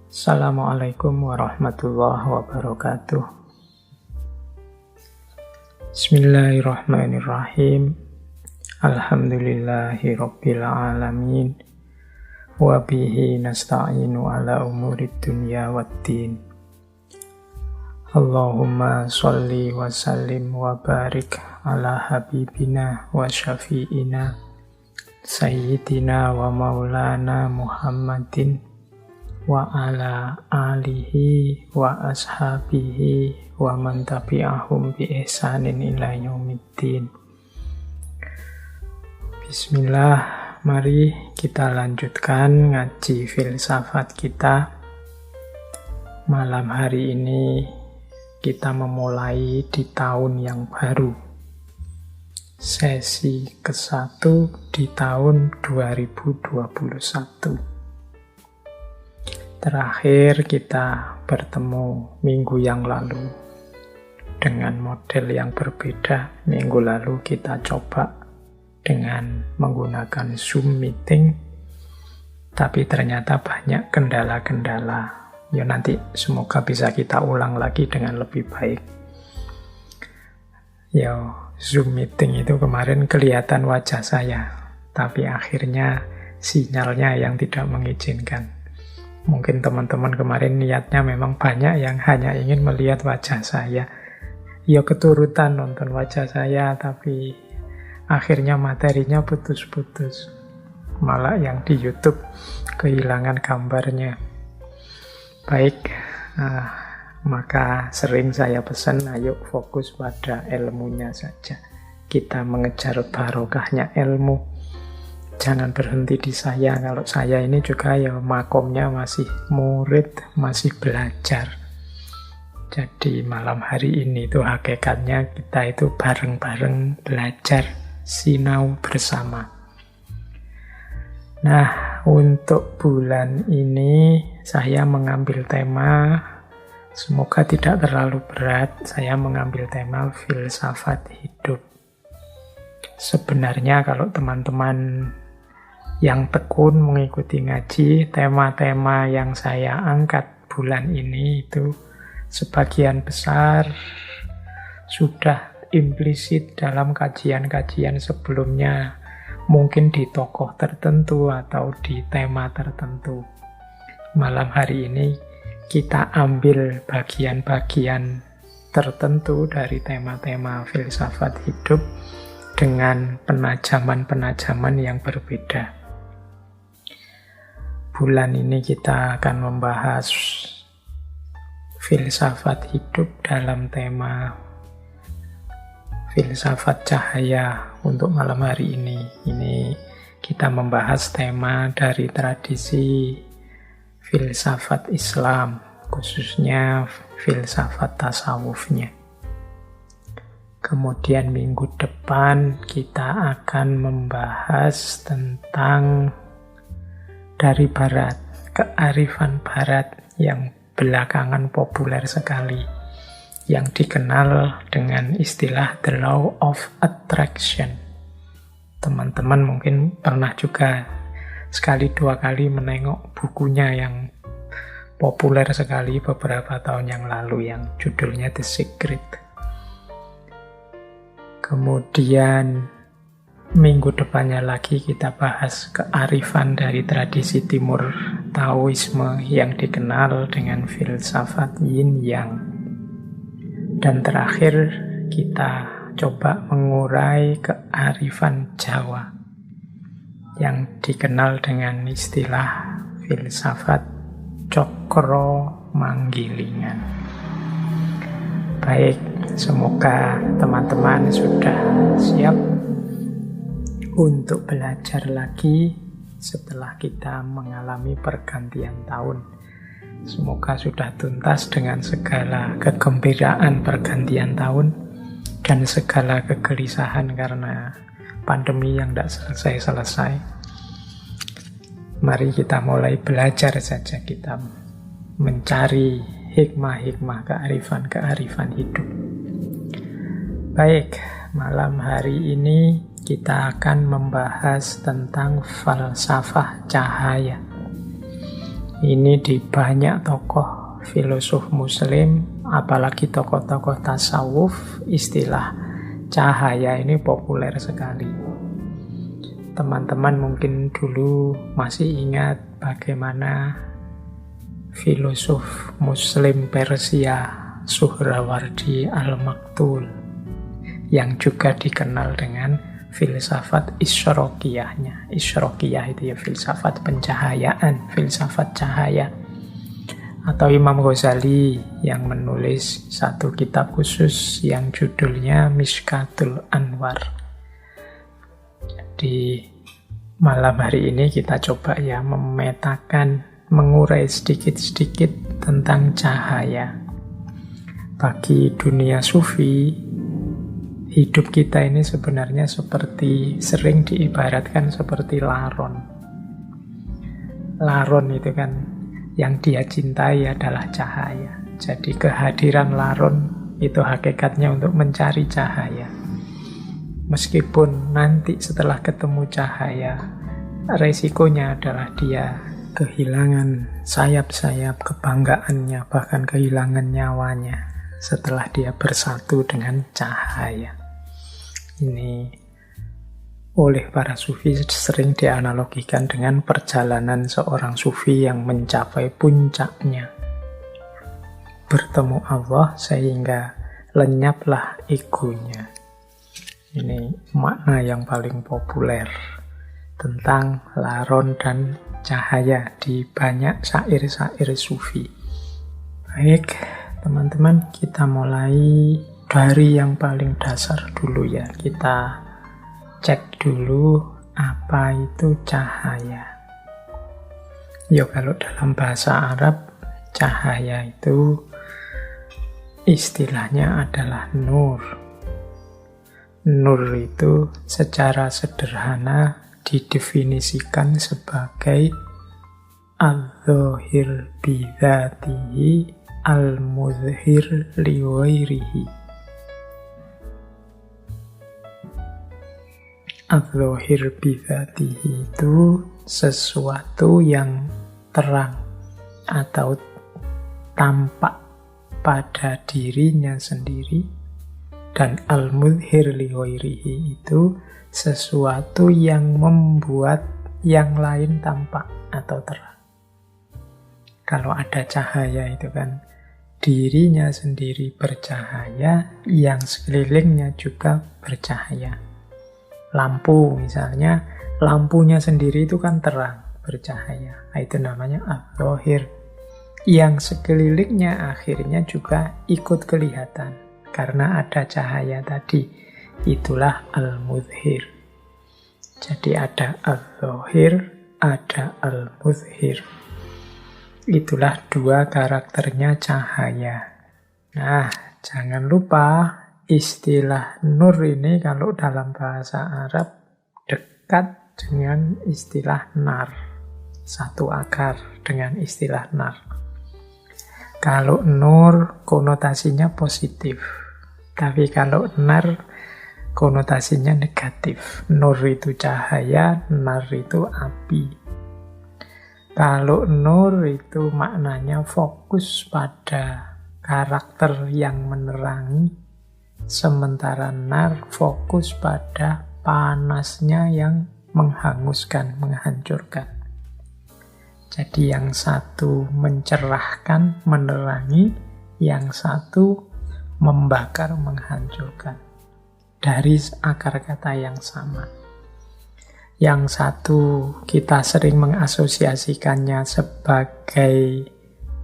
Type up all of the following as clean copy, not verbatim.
Assalamualaikum warahmatullahi wabarakatuh. Bismillahirrahmanirrahim. Alhamdulillahi rabbil alamin. Wabihi nasta'inu ala umurid dunya waddin. Allahumma sholli wa sallim wa barik ala habibina wa syafi'ina Sayyidina wa maulana Muhammadin wa ala alihi wa ashabihi wa man tabi'ahum bi ihsanin ila yaumiddin. Bismillah, mari kita lanjutkan ngaji filsafat kita. Malam hari ini kita memulai di tahun yang baru. Sesi ke-1 di tahun 2021. Terakhir kita bertemu minggu yang lalu dengan model yang berbeda. Minggu lalu kita coba dengan menggunakan Zoom meeting, tapi ternyata banyak kendala-kendala. Ya nanti semoga bisa kita ulang lagi dengan lebih baik. Ya, Zoom meeting itu kemarin kelihatan wajah saya, tapi akhirnya sinyalnya yang tidak mengizinkan. Mungkin teman-teman kemarin niatnya memang banyak yang hanya ingin melihat wajah saya. Ya keturutan nonton wajah saya, tapi akhirnya materinya putus-putus. Malah yang di YouTube kehilangan gambarnya. Baik, maka sering saya pesan, ayo fokus pada ilmunya saja. Kita mengejar barokahnya ilmu. Jangan berhenti di saya. Kalau saya ini juga ya makomnya masih murid, masih belajar. Jadi malam hari ini itu hakikatnya kita itu bareng-bareng belajar, sinau bersama. Nah, untuk bulan ini saya mengambil tema, semoga tidak terlalu berat. Saya mengambil tema filsafat hidup. Sebenarnya kalau teman-teman yang tekun mengikuti ngaji, tema-tema yang saya angkat bulan ini itu sebagian besar sudah implisit dalam kajian-kajian sebelumnya. Mungkin di tokoh tertentu atau di tema tertentu. Malam hari ini kita ambil bagian-bagian tertentu dari tema-tema filsafat hidup dengan penajaman-penajaman yang berbeda. Bulan ini kita akan membahas filsafat hidup dalam tema filsafat cahaya. Untuk malam hari ini kita membahas tema dari tradisi filsafat Islam, khususnya filsafat tasawufnya. Kemudian minggu depan kita akan membahas tentang dari barat, kearifan barat yang belakangan populer sekali, yang dikenal dengan istilah the law of attraction. Teman-teman mungkin pernah juga sekali dua kali menengok bukunya yang populer sekali beberapa tahun yang lalu yang judulnya The Secret. Kemudian minggu depannya lagi kita bahas kearifan dari tradisi timur Taoisme yang dikenal dengan filsafat Yin Yang. Dan terakhir kita coba mengurai kearifan Jawa yang dikenal dengan istilah filsafat Cokro Manggilingan. Baik, semoga teman-teman sudah siap untuk belajar lagi setelah kita mengalami pergantian tahun. Semoga sudah tuntas dengan segala kegembiraan pergantian tahun dan segala kegelisahan karena pandemi yang tidak selesai-selesai. Mari kita mulai belajar saja, kita mencari hikmah-hikmah kearifan-kearifan hidup. Baik, malam hari ini kita akan membahas tentang falsafah cahaya. Ini di banyak tokoh filosof muslim, apalagi tokoh-tokoh tasawuf, istilah cahaya ini populer sekali. Teman-teman mungkin dulu masih ingat bagaimana filosof muslim Persia Suhrawardi Al-Maktul yang juga dikenal dengan filsafat Isyraqiyahnya. Isyraqiyah itu ya filsafat pencahayaan, filsafat cahaya. Atau Imam Ghazali yang menulis satu kitab khusus yang judulnya Mishkatul Anwar. Jadi malam hari ini kita coba ya memetakan, mengurai sedikit-sedikit tentang cahaya. Bagi dunia sufi, hidup kita ini sebenarnya sering diibaratkan seperti laron. Laron itu kan yang dia cintai adalah cahaya. Jadi kehadiran laron itu hakikatnya untuk mencari cahaya. Meskipun nanti setelah ketemu cahaya, resikonya adalah dia kehilangan sayap-sayap kebanggaannya, bahkan kehilangan nyawanya setelah dia bersatu dengan cahaya. Ini oleh para sufi sering dianalogikan dengan perjalanan seorang sufi yang mencapai puncaknya. Bertemu Allah sehingga lenyaplah egonya. Ini makna yang paling populer tentang laron dan cahaya di banyak syair-syair sufi. Baik, teman-teman, kita mulai dari yang paling dasar dulu ya. Kita cek dulu apa itu cahaya. Ya, kalau dalam bahasa Arab, cahaya itu istilahnya adalah nur. Nur itu secara sederhana didefinisikan sebagai al-dhahir bidzatihi al-muzhir liwairihi. Al-dhahir bidzatihi itu sesuatu yang terang atau tampak pada dirinya sendiri, dan al-muzhir liwairihi itu sesuatu yang membuat yang lain tampak atau terang. Kalau ada cahaya itu kan dirinya sendiri bercahaya, yang sekelilingnya juga bercahaya. Lampu misalnya, lampunya sendiri itu kan terang, bercahaya. Itu namanya al-dhahir. Yang sekelilingnya akhirnya juga ikut kelihatan karena ada cahaya tadi. Itulah al-muzhir. Jadi ada al-dhahir, ada al-muzhir. Itulah dua karakternya cahaya. Nah, jangan lupa istilah nur ini kalau dalam bahasa Arab dekat dengan istilah nar. Satu akar dengan istilah nar. Kalau nur konotasinya positif. Tapi kalau nar konotasinya negatif. Nur itu cahaya, nar itu api. Kalau nur itu maknanya fokus pada karakter yang menerangi, sementara nar fokus pada panasnya yang menghanguskan, menghancurkan. Jadi yang satu mencerahkan, menerangi, yang satu membakar, menghancurkan. Dari akar kata yang sama. Yang satu kita sering mengasosiasikannya sebagai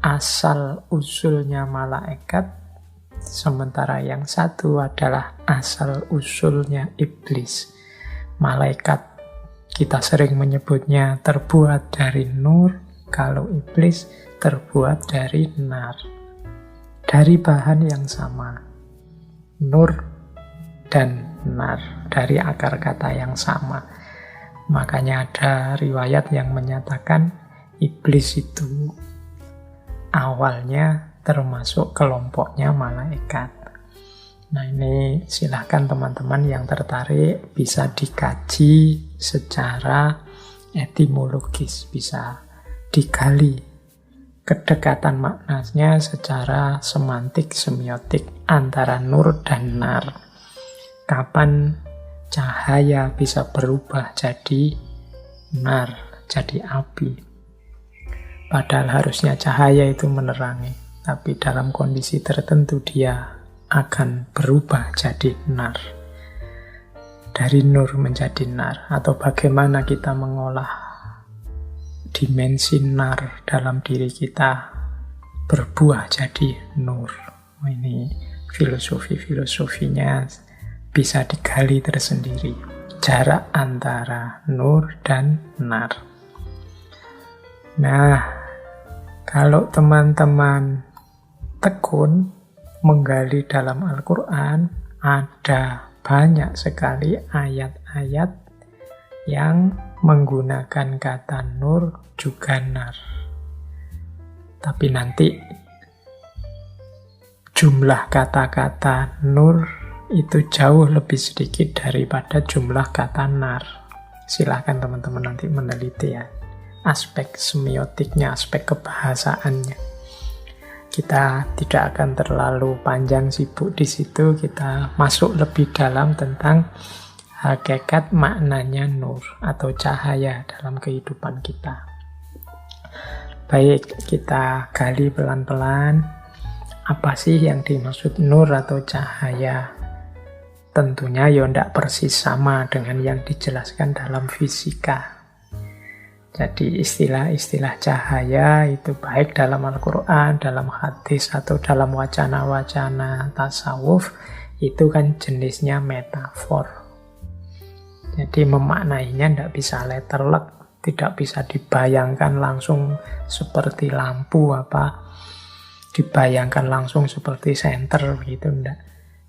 asal-usulnya malaikat, sementara yang satu adalah asal-usulnya iblis. Malaikat kita sering menyebutnya terbuat dari nur, kalau iblis terbuat dari nar. Dari bahan yang sama, nur dan nar, dari akar kata yang sama. Makanya ada riwayat yang menyatakan iblis itu awalnya termasuk kelompoknya malaikat. Nah, ini silahkan teman-teman yang tertarik bisa dikaji secara etimologis, bisa digali kedekatan maknanya secara semantik, semiotik antara nur dan nar. Kapan cahaya bisa berubah jadi nar, jadi api. Padahal harusnya cahaya itu menerangi, tapi dalam kondisi tertentu dia akan berubah jadi nar. Dari nur menjadi nar, atau bagaimana kita mengolah dimensi nar dalam diri kita berbuah jadi nur. Ini filosofinya bisa digali tersendiri. Jarak antara nur dan nar. Nah, kalau teman-teman tekun menggali dalam Al-Quran, ada banyak sekali ayat-ayat yang menggunakan kata nur juga nar. Tapi nanti jumlah kata-kata nur itu jauh lebih sedikit daripada jumlah kata nar. Silahkan teman-teman nanti meneliti ya. Aspek semiotiknya, aspek kebahasaannya. Kita tidak akan terlalu panjang sibuk di situ, kita masuk lebih dalam tentang hakikat maknanya nur atau cahaya dalam kehidupan kita. Baik, kita gali pelan-pelan. Apa sih yang dimaksud nur atau cahaya? Tentunya ya tidak persis sama dengan yang dijelaskan dalam fisika. Jadi istilah-istilah cahaya itu baik dalam Al-Quran, dalam hadis, atau dalam wacana-wacana tasawuf, itu kan jenisnya metafor. Jadi memaknainya tidak bisa letterlek, tidak bisa dibayangkan langsung seperti lampu dibayangkan langsung seperti senter begitu, enggak.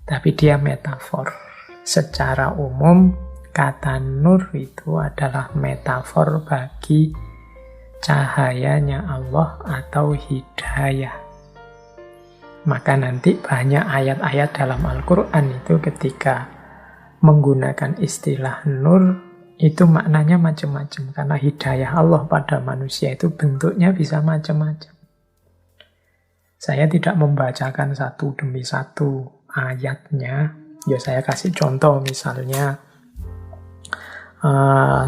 Tapi dia metafor. Secara umum kata nur itu adalah metafor bagi cahayanya Allah atau hidayah. Maka nanti banyak ayat-ayat dalam Al-Quran itu ketika menggunakan istilah nur, itu maknanya macam-macam. Karena hidayah Allah pada manusia itu bentuknya bisa macam-macam. Saya tidak membacakan satu demi satu ayatnya. Ya saya kasih contoh misalnya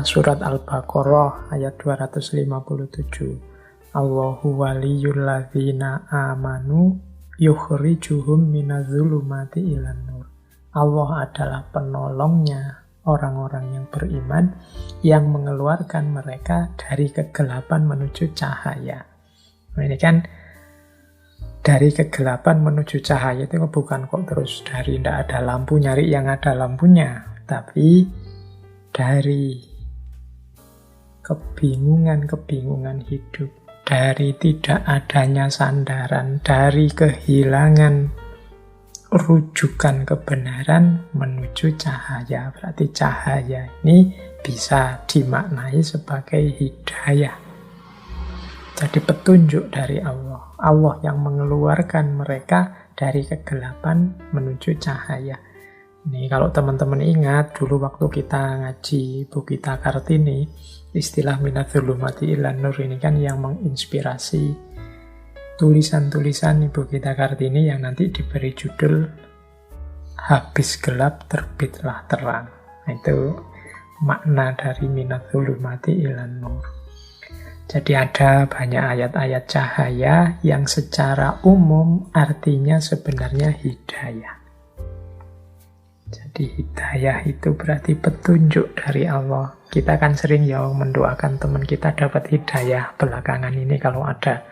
surat Al-Baqarah ayat 257. Allahu waliyul ladzina amanu yukhrijuhum minadh-dhulumati ilan nur. Allah adalah penolongnya orang-orang yang beriman yang mengeluarkan mereka dari kegelapan menuju cahaya. Nah, ini kan dari kegelapan menuju cahaya itu bukan kok terus dari tidak ada lampu nyari yang ada lampunya, tapi dari kebingungan hidup, dari tidak adanya sandaran, dari kehilangan rujukan kebenaran menuju cahaya. Berarti cahaya ini bisa dimaknai sebagai hidayah. Jadi petunjuk dari Allah. Allah yang mengeluarkan mereka dari kegelapan menuju cahaya. Ini kalau teman-teman ingat, dulu waktu kita ngaji Bu Gita Kartini, istilah minadh-dhulumati ilan nur ini kan yang menginspirasi tulisan-tulisan Ibu Gita Kartini yang nanti diberi judul Habis Gelap Terbitlah Terang. Nah, itu makna dari minadh-dhulumati ilan nur. Jadi ada banyak ayat-ayat cahaya yang secara umum artinya sebenarnya hidayah. Jadi hidayah itu berarti petunjuk dari Allah. Kita kan sering ya mendoakan teman kita dapat hidayah belakangan ini. Kalau ada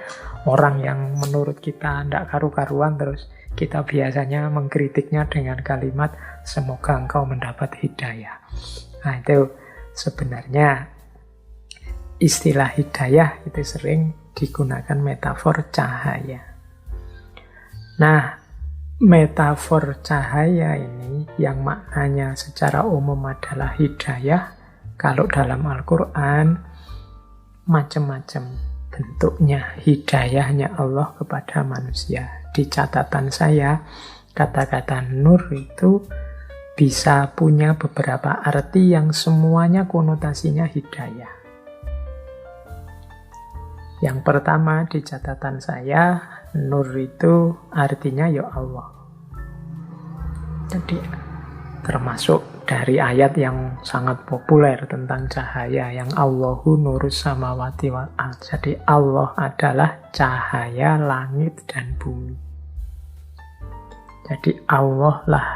orang yang menurut kita tidak karu-karuan, terus kita biasanya mengkritiknya dengan kalimat semoga engkau mendapat hidayah. Nah itu sebenarnya istilah hidayah itu sering digunakan metafor cahaya. Nah, metafor cahaya ini yang maknanya secara umum adalah hidayah. Kalau dalam Al-Quran macam-macam bentuknya hidayahnya Allah kepada manusia. Di catatan saya, kata-kata nur itu bisa punya beberapa arti yang semuanya konotasinya hidayah. Yang pertama di catatan saya, nur itu artinya ya Allah. Jadi termasuk dari ayat yang sangat populer tentang cahaya, yang Allahu nurus samawati wal ard. Jadi Allah adalah cahaya langit dan bumi. Jadi Allah lah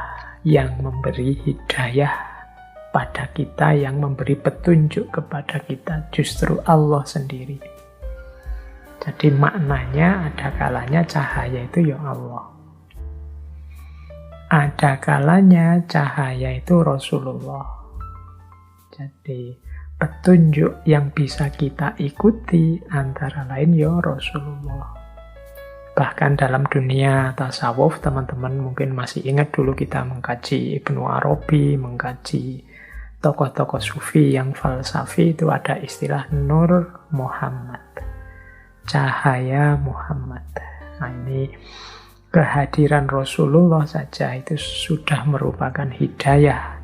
yang memberi hidayah pada kita, yang memberi petunjuk kepada kita, justru Allah sendiri. Jadi maknanya ada kalanya cahaya itu ya Allah. Ada kalanya cahaya itu Rasulullah. Jadi petunjuk yang bisa kita ikuti antara lain ya Rasulullah. Bahkan dalam dunia tasawuf, teman-teman mungkin masih ingat dulu kita mengkaji Ibnu Arabi, mengkaji tokoh-tokoh sufi yang falsafi, itu ada istilah Nur Muhammad. Cahaya Muhammad. Nah, ini kehadiran Rasulullah saja itu sudah merupakan hidayah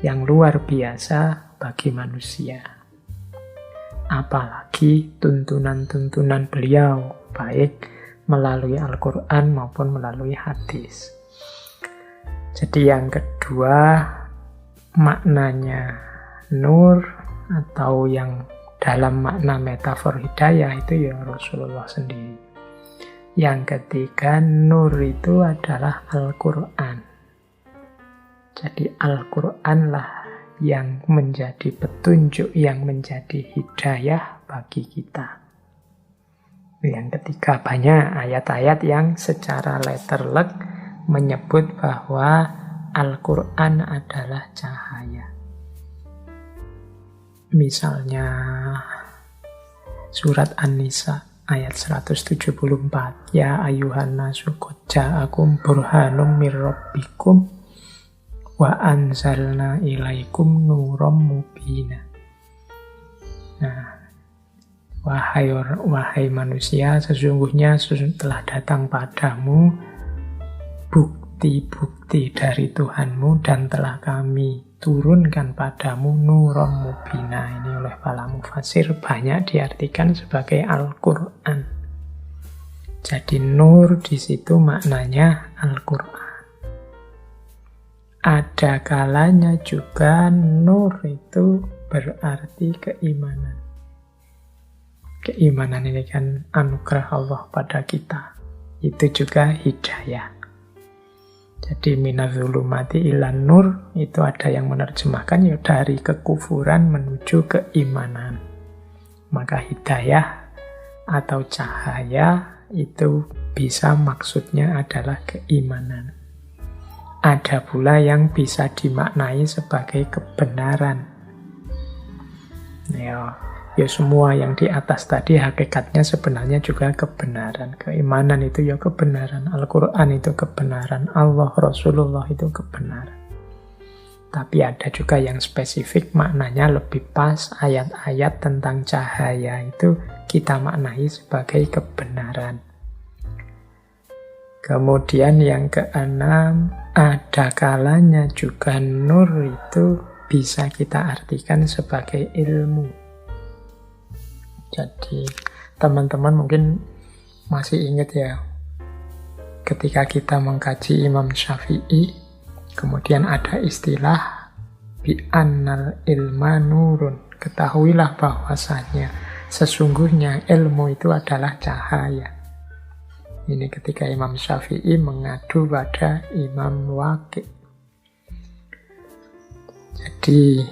yang luar biasa bagi manusia. Apalagi tuntunan-tuntunan beliau, baik melalui Al-Quran maupun melalui hadis. Jadi yang kedua, maknanya nur atau yang dalam makna metafor hidayah itu ya Rasulullah sendiri. Yang ketiga, nur itu adalah Al-Quran. Jadi Al-Quran lah yang menjadi petunjuk, yang menjadi hidayah bagi kita. Yang ketiga, banyak ayat-ayat yang secara letterlek menyebut bahwa Al-Quran adalah cahaya. Misalnya surat An-Nisa ayat 174. Ya ayuhan nasu qad ja'akum burhanum mir rabbikum wa anzalna ilaikum nuram mubina. Nah, wahai manusia, sesungguhnya telah datang padamu bukti-bukti dari Tuhanmu dan telah kami turunkan padamu nuram mubina. Ini oleh para mufasir banyak diartikan sebagai Al-Quran. Jadi nur di situ maknanya Al-Quran. Ada kalanya juga nur itu berarti keimanan. Keimanan ini kan anugerah Allah pada kita. Itu juga hidayah. Jadi minadzulumati ilan nur, itu ada yang menerjemahkan ya dari kekufuran menuju keimanan. Maka hidayah atau cahaya itu bisa maksudnya adalah keimanan. Ada pula yang bisa dimaknai sebagai kebenaran. Ya semua yang di atas tadi hakikatnya sebenarnya juga kebenaran. Keimanan itu ya kebenaran. Al-Quran itu kebenaran. Allah, Rasulullah itu kebenaran. Tapi ada juga yang spesifik maknanya lebih pas. Ayat-ayat tentang cahaya itu kita maknai sebagai kebenaran. Kemudian yang keenam, ada kalanya juga nur itu bisa kita artikan sebagai ilmu. Jadi teman-teman mungkin masih ingat ya, ketika kita mengkaji Imam Syafi'i, kemudian ada istilah bi'annal ilma nurun. Ketahuilah bahwasanya sesungguhnya ilmu itu adalah cahaya. Ini ketika Imam Syafi'i mengadu pada Imam Waqi'. Jadi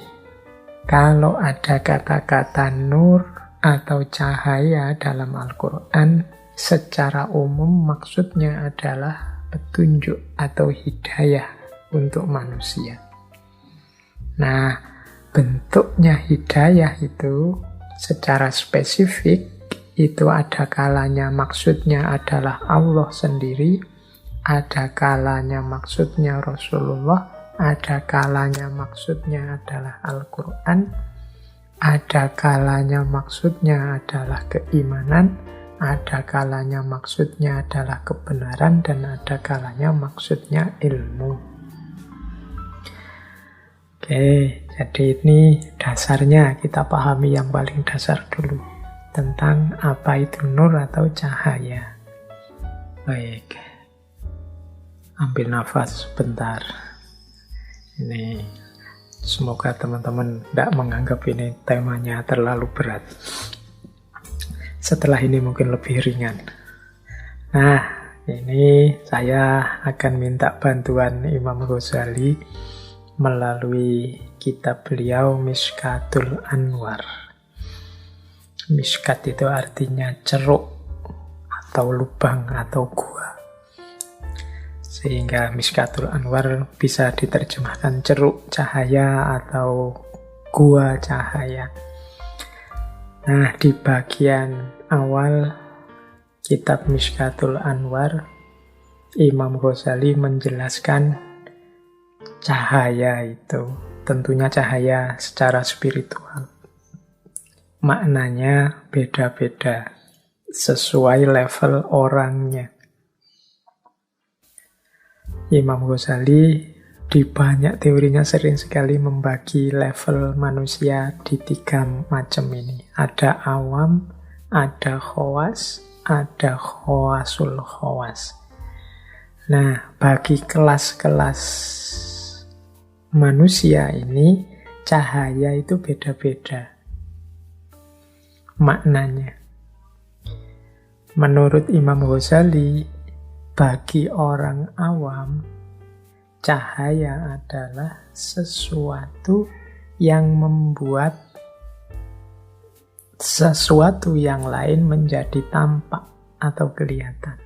kalau ada kata-kata nur atau cahaya dalam Al-Quran, secara umum maksudnya adalah petunjuk atau hidayah untuk manusia. Nah, bentuknya hidayah itu secara spesifik itu ada kalanya maksudnya adalah Allah sendiri, ada kalanya maksudnya Rasulullah, ada kalanya maksudnya adalah Al-Quran, ada kalanya maksudnya adalah keimanan, ada kalanya maksudnya adalah kebenaran, dan ada kalanya maksudnya ilmu. Oke, jadi ini dasarnya kita pahami yang paling dasar dulu. tentang apa itu nur atau cahaya. Baik, ambil nafas sebentar. Ini semoga teman-teman tidak menganggap ini temanya terlalu berat. Setelah ini mungkin lebih ringan. Nah, ini saya akan minta bantuan Imam Ghazali melalui kitab beliau Mishkatul Anwar. Mishkat itu artinya ceruk atau lubang atau gua. Sehingga Mishkatul Anwar bisa diterjemahkan ceruk cahaya atau gua cahaya. Nah, di bagian awal kitab Mishkatul Anwar, Imam Ghazali menjelaskan cahaya itu tentunya cahaya secara spiritual. Maknanya beda-beda sesuai level orangnya. Imam Ghazali di banyak teorinya sering sekali membagi level manusia di 3 macam ini. Ada awam, ada khawas, ada khawasul khawas. Nah, bagi kelas-kelas manusia ini, cahaya itu beda-beda maknanya. Menurut Imam Ghazali, bagi orang awam, cahaya adalah sesuatu yang membuat sesuatu yang lain menjadi tampak atau kelihatan.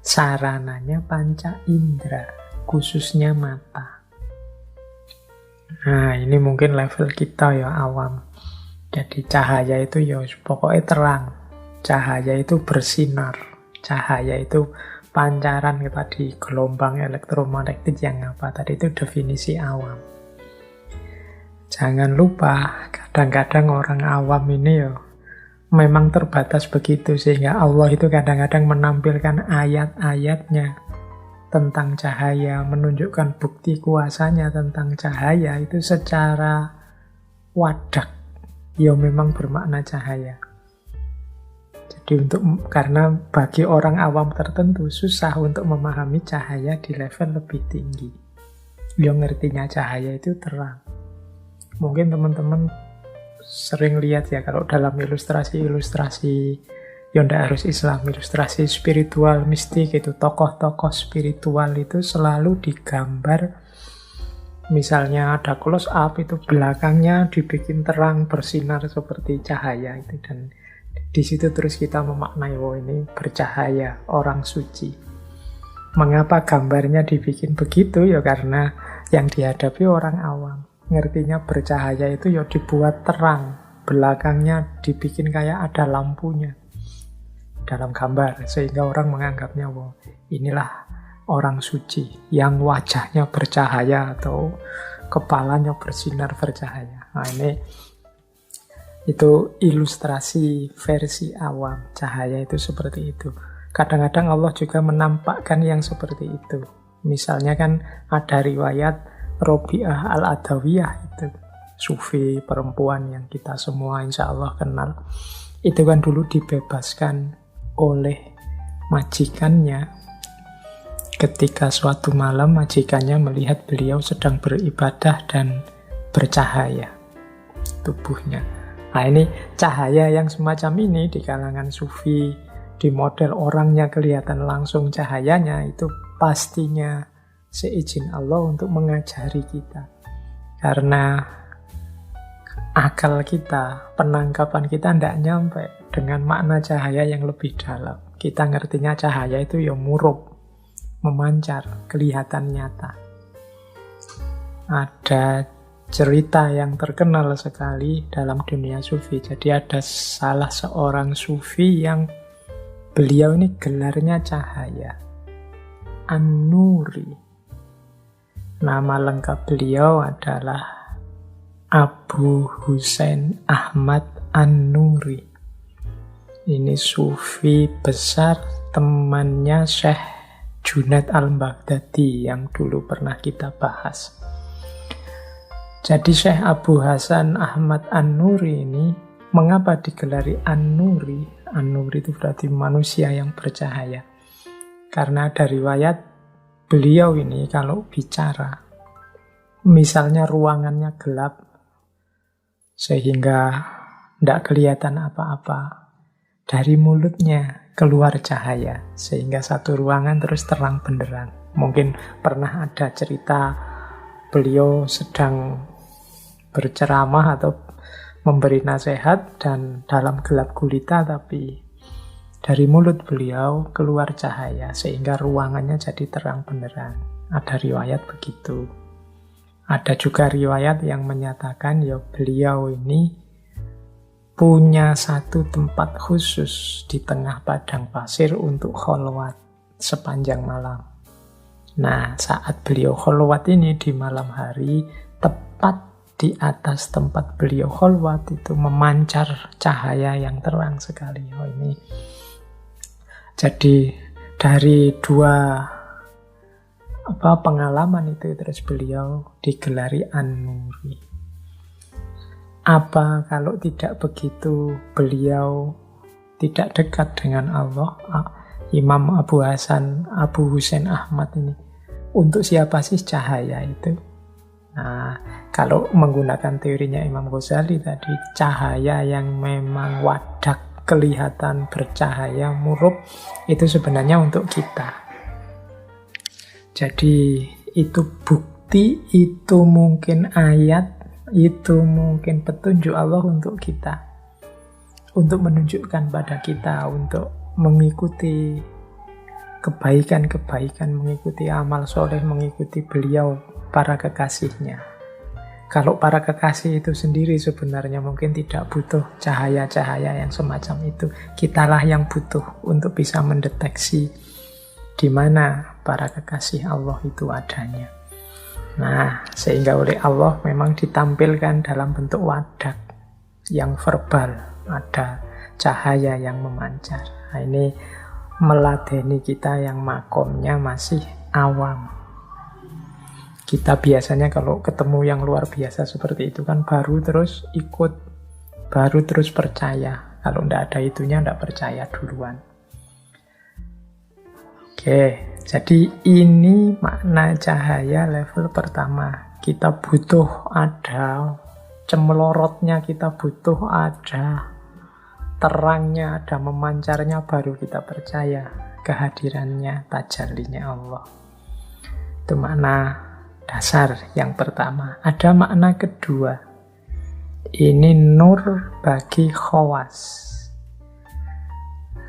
Sarananya panca indera, khususnya mata. Nah, ini mungkin level kita ya awam. Jadi cahaya itu ya pokoknya terang. Cahaya itu bersinar. Cahaya itu pancaran tadi, gelombang elektromagnetik yang apa tadi, itu definisi awam. Jangan lupa, kadang-kadang orang awam ini ya memang terbatas begitu, sehingga Allah itu kadang-kadang menampilkan ayat-ayatnya tentang cahaya, menunjukkan bukti kuasanya tentang cahaya itu secara wadak, ya memang bermakna cahaya. Jadi karena bagi orang awam tertentu susah untuk memahami cahaya di level lebih tinggi. Yang ngertinya cahaya itu terang. Mungkin teman-teman sering lihat ya kalau dalam ilustrasi-ilustrasi yang tidak harus Islam, ilustrasi spiritual, mistik itu, tokoh-tokoh spiritual itu selalu digambar. Misalnya ada close up itu belakangnya dibikin terang bersinar seperti cahaya itu, dan di situ terus kita memaknai, oh ini bercahaya, orang suci. Mengapa gambarnya dibikin begitu? Ya karena yang dihadapi orang awam. Ngertinya bercahaya itu ya dibuat terang, belakangnya dibikin kayak ada lampunya dalam gambar, sehingga orang menganggapnya, wow, inilah orang suci yang wajahnya bercahaya atau kepalanya bersinar bercahaya. Nah, itu ilustrasi versi awam. Cahaya itu seperti itu. Kadang-kadang Allah juga menampakkan yang seperti itu. Misalnya kan ada riwayat Robi'ah Al-Adawiyah, itu sufi perempuan yang kita semua insya Allah kenal. Itu kan dulu dibebaskan oleh majikannya ketika suatu malam majikannya melihat beliau sedang beribadah dan bercahaya tubuhnya. Nah, ini cahaya yang semacam ini di kalangan sufi, di model orangnya kelihatan langsung cahayanya, itu pastinya seizin Allah untuk mengajari kita. Karena akal kita, penangkapan kita tidak nyampe dengan makna cahaya yang lebih dalam. Kita ngertinya cahaya itu ya murub, memancar, kelihatan nyata. Ada cerita yang terkenal sekali dalam dunia sufi. Jadi ada salah seorang sufi yang beliau ini gelarnya cahaya, An-Nuri. Nama lengkap beliau adalah Abu Husain Ahmad An-Nuri. Ini sufi besar, temannya Syekh Junaid Al-Baghdadi yang dulu pernah kita bahas. Jadi Syekh Abu Hasan Ahmad An-Nuri ini Mengapa digelari An-Nuri? An-Nuri itu berarti manusia yang bercahaya. Karena ada riwayat beliau ini kalau bicara, misalnya ruangannya gelap sehingga tidak kelihatan apa-apa, dari mulutnya keluar cahaya sehingga satu ruangan terus terang benderang. Mungkin pernah ada cerita beliau sedang berceramah atau memberi nasihat dan dalam gelap gulita, tapi dari mulut beliau keluar cahaya sehingga ruangannya jadi terang benderang. Ada riwayat begitu. Ada juga riwayat yang menyatakan ya beliau ini punya satu tempat khusus di tengah padang pasir untuk kholwat sepanjang malam. Nah, saat beliau kholwat ini di malam hari, tepat di atas tempat beliau kholwat itu memancar cahaya yang terang sekali. Oh, ini jadi dari dua pengalaman itu terus beliau digelari An-Nuri. Apa kalau tidak begitu beliau tidak dekat dengan Allah? Imam Abu Husain Ahmad ini, untuk siapa sih cahaya itu? Nah, kalau menggunakan teorinya Imam Ghazali tadi, cahaya yang memang wadak, kelihatan bercahaya, murub, itu sebenarnya untuk kita. Jadi itu bukti, itu mungkin ayat, itu mungkin petunjuk Allah untuk kita, untuk menunjukkan pada kita, untuk mengikuti kebaikan-kebaikan, mengikuti amal soleh, mengikuti beliau, para kekasihnya. Kalau para kekasih itu sendiri sebenarnya mungkin tidak butuh cahaya-cahaya yang semacam itu. Kitalah yang butuh untuk bisa mendeteksi di mana para kekasih Allah itu adanya. Nah, sehingga oleh Allah memang ditampilkan dalam bentuk wadak yang verbal, ada cahaya yang memancar. Nah, ini meladeni kita yang makomnya masih awam. Kita biasanya kalau ketemu yang luar biasa seperti itu kan baru terus ikut, baru terus percaya. Kalau tidak ada itunya tidak percaya duluan. Oke, jadi ini makna cahaya level pertama. Kita butuh ada cemelorotnya, kita butuh ada terangnya, ada memancarnya, baru kita percaya kehadirannya, tajallinya Allah. Itu makna dasar yang pertama. Ada makna kedua. Ini nur bagi khawas.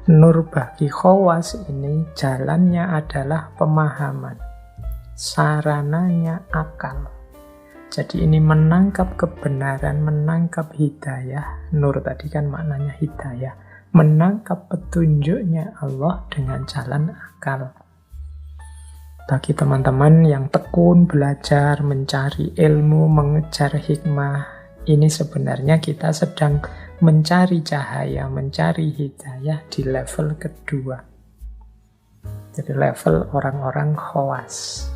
Nur bagi khawas ini jalannya adalah pemahaman. Sarananya akal. Jadi ini menangkap kebenaran, menangkap hidayah. Nur tadi kan maknanya hidayah. Menangkap petunjuknya Allah dengan jalan akal. Bagi teman-teman yang tekun belajar, mencari ilmu, mengejar hikmah, ini sebenarnya kita sedang mencari cahaya, mencari hidayah di level kedua. Jadi level orang-orang khawas.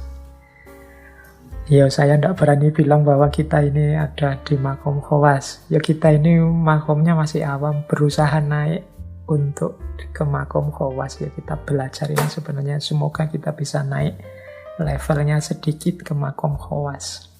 Ya, saya tidak berani bilang bahwa kita ini ada di makom khawas. Ya, kita ini makomnya masih awam, berusaha naik untuk ke makom khawas. Ya, kita belajar ini sebenarnya semoga kita bisa naik levelnya sedikit ke makom khawas.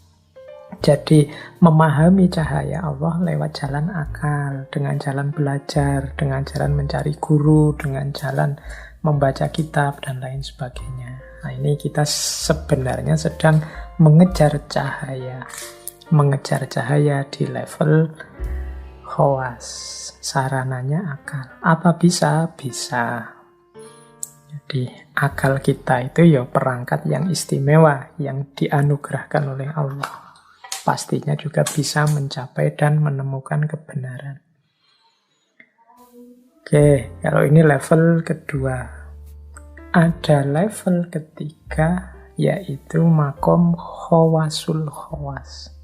Jadi memahami cahaya Allah lewat jalan akal, dengan jalan belajar, dengan jalan mencari guru, dengan jalan membaca kitab dan lain sebagainya. Nah, ini kita sebenarnya sedang mengejar cahaya di level khawas. Sarananya akal. Apa bisa? Bisa. Jadi akal kita itu ya perangkat yang istimewa, yang dianugerahkan oleh Allah. Pastinya juga bisa mencapai dan menemukan kebenaran. Oke, kalau ini level kedua. Ada level ketiga, yaitu makom khawasul khawas.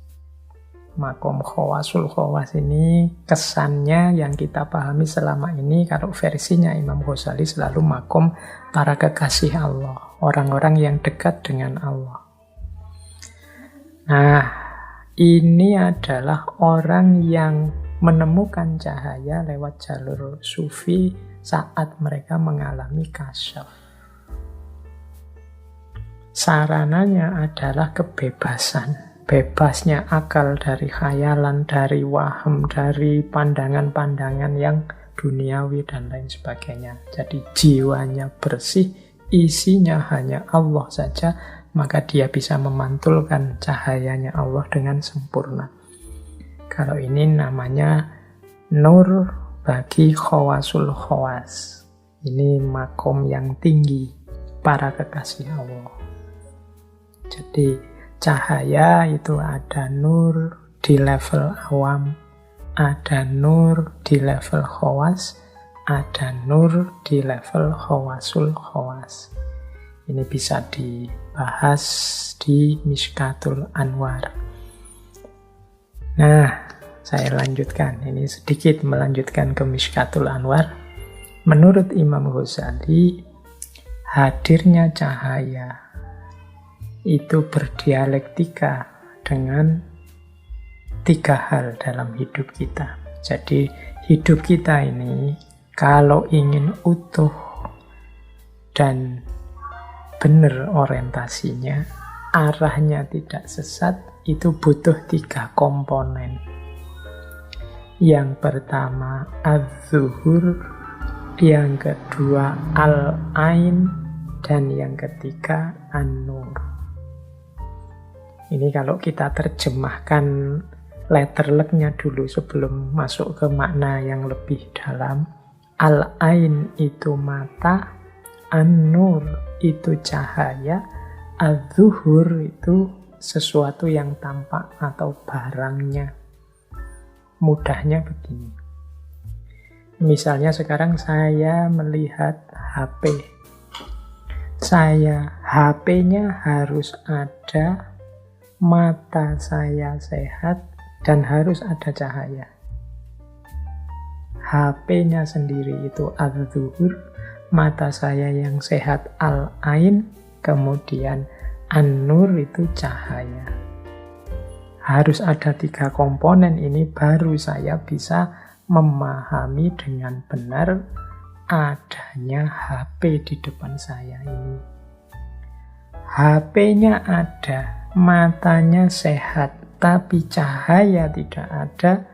Makom khawasul khawas ini kesannya yang kita pahami selama ini, kalau versinya Imam Ghazali selalu makom para kekasih Allah, orang-orang yang dekat dengan Allah. Nah, ini adalah orang yang menemukan cahaya lewat jalur sufi saat mereka mengalami kasyaf. Sarananya adalah kebebasan. Bebasnya akal dari khayalan, dari waham, dari pandangan-pandangan yang duniawi dan lain sebagainya. Jadi jiwanya bersih, isinya hanya Allah saja, maka dia bisa memantulkan cahayanya Allah dengan sempurna. Kalau ini namanya nur bagi khawasul khawas. Ini makom yang tinggi para kekasih Allah. Jadi cahaya itu ada nur di level awam, ada nur di level khawas, ada nur di level khawasul khawas. Ini bisa dibahas di Mishkatul Anwar. Nah, saya lanjutkan. Ini sedikit melanjutkan ke Mishkatul Anwar. Menurut Imam Ghazali, hadirnya cahaya itu berdialektika dengan 3 hal dalam hidup kita. Jadi hidup kita ini kalau ingin utuh dan benar orientasinya, arahnya tidak sesat, itu butuh 3 komponen. Yang pertama az-zuhur, yang kedua al-ain, dan yang ketiga an-nur. Ini kalau kita terjemahkan letter luck-nya dulu sebelum masuk ke makna yang lebih dalam. Al-ain itu mata, an-nur itu cahaya, az-zuhur itu sesuatu yang tampak atau barangnya. Mudahnya begini. Misalnya sekarang saya melihat HP. HP-nya harus ada, mata saya sehat, dan harus ada cahaya. HP-nya sendiri itu az-zuhur, mata saya yang sehat al-ain, kemudian an-nur itu cahaya. Harus ada 3 komponen ini baru saya bisa memahami dengan benar adanya HP di depan saya ini. HP-nya ada, matanya sehat, tapi cahaya tidak ada,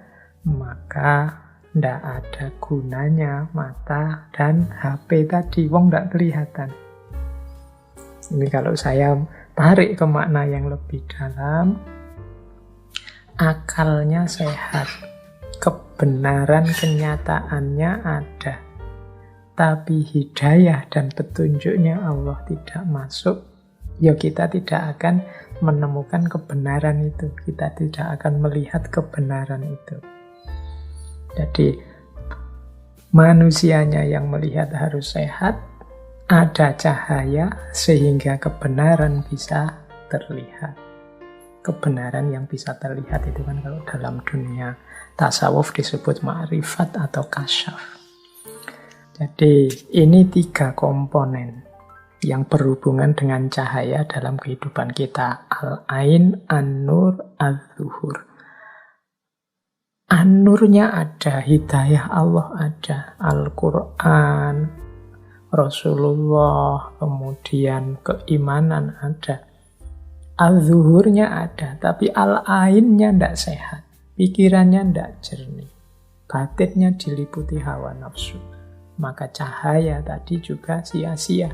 maka tidak ada gunanya mata dan HP tadi, wong tidak kelihatan. Ini kalau saya tarik ke makna yang lebih dalam, akalnya sehat, kebenaran kenyataannya ada, tapi hidayah dan petunjuknya Allah tidak masuk, ya kita tidak akan menemukan kebenaran itu, kita tidak akan melihat kebenaran itu. Jadi manusianya yang melihat harus sehat, ada cahaya sehingga kebenaran bisa terlihat. Kebenaran yang bisa terlihat itu kan kalau dalam dunia tasawuf disebut ma'rifat atau kasyaf. Jadi ini 3 komponen yang berhubungan dengan cahaya dalam kehidupan kita. Al-ain, an-nur, az-zuhur. An-nurnya ada, hidayah Allah ada, Al-Quran, Rasulullah, kemudian keimanan ada. Az-zuhurnya ada, tapi al-ainnya tidak sehat. Pikirannya tidak jernih. Batinnya diliputi hawa nafsu. Maka cahaya tadi juga sia-sia.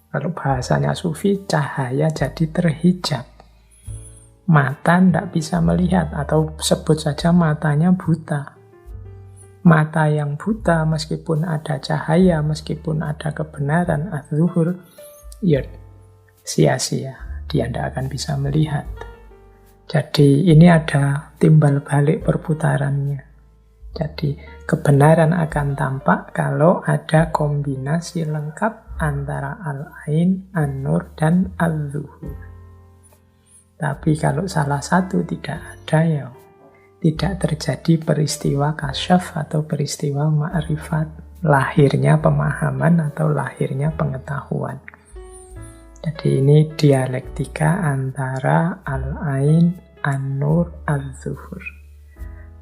Kalau bahasanya sufi, cahaya jadi terhijab. Mata tidak bisa melihat, atau sebut saja matanya buta. Mata yang buta meskipun ada cahaya, meskipun ada kebenaran, az-zuhur, ya sia-sia. Dia tidak akan bisa melihat. Jadi ini ada timbal balik perputarannya. Jadi kebenaran akan tampak kalau ada kombinasi lengkap antara al-ain, an-nur, dan al-zuhur. Tapi kalau salah satu tidak ada, ya tidak terjadi peristiwa kasyaf atau peristiwa ma'rifat, lahirnya pemahaman atau lahirnya pengetahuan. Jadi ini dialektika antara al-ain, an-nur, al-zuhur.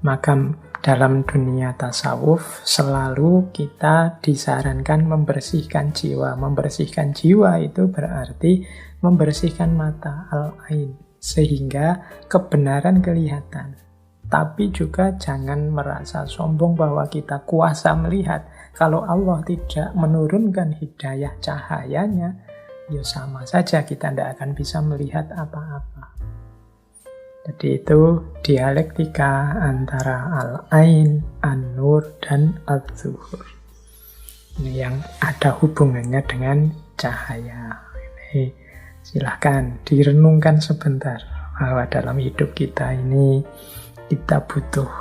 Maka dalam dunia tasawuf selalu kita disarankan membersihkan jiwa. Membersihkan jiwa itu berarti membersihkan mata, al-ain, sehingga kebenaran kelihatan. Tapi juga jangan merasa sombong bahwa kita kuasa melihat. Kalau Allah tidak menurunkan hidayah cahayanya, ya sama saja kita tidak akan bisa melihat apa-apa. Jadi itu dialektika antara al-ain, an-nur, dan al-zuhur. Ini yang ada hubungannya dengan cahaya. Ini silahkan direnungkan sebentar bahwa dalam hidup kita ini kita butuh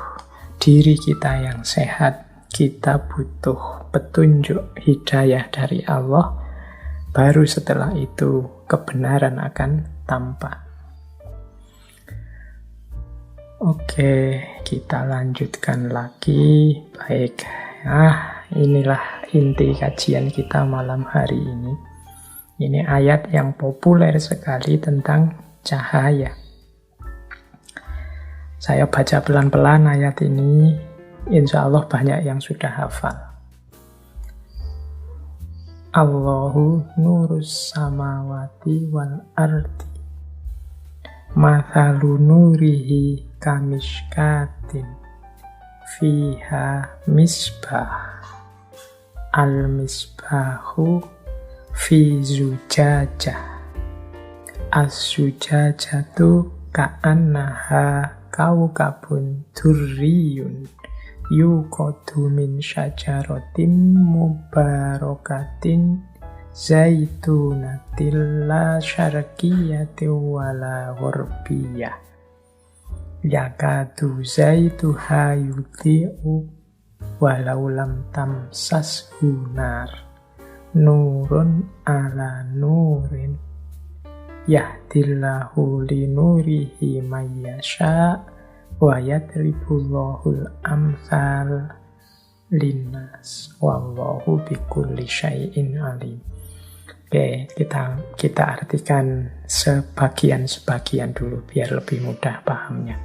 diri kita yang sehat. Kita butuh petunjuk hidayah dari Allah. Baru setelah itu kebenaran akan tampak. Oke, kita lanjutkan lagi. Baik, inilah inti kajian kita malam hari ini. Ini ayat yang populer sekali tentang cahaya. Saya baca pelan-pelan ayat ini, insya Allah banyak yang sudah hafal. Allahu nurus samawati wal ardi. Mathalu nurihi kamishkatin. Fiha misbah. Al-misbahu fi zujajah. As-zujajatu ka'annaha kaukabun durriyun. Yuqadu min syajaratin mubarakatin zaitunatil la syarqiyati wala gharbiyah yakadu zaituha yudhi'u walau lam tamsashu nar nurun ala nurin yahdillahu linurihi mayyasha' wa yadribullahul amsal linnas wallahu bikulli syai'in alim. Oke, kita artikan sebagian-sebagian dulu biar lebih mudah pahamnya.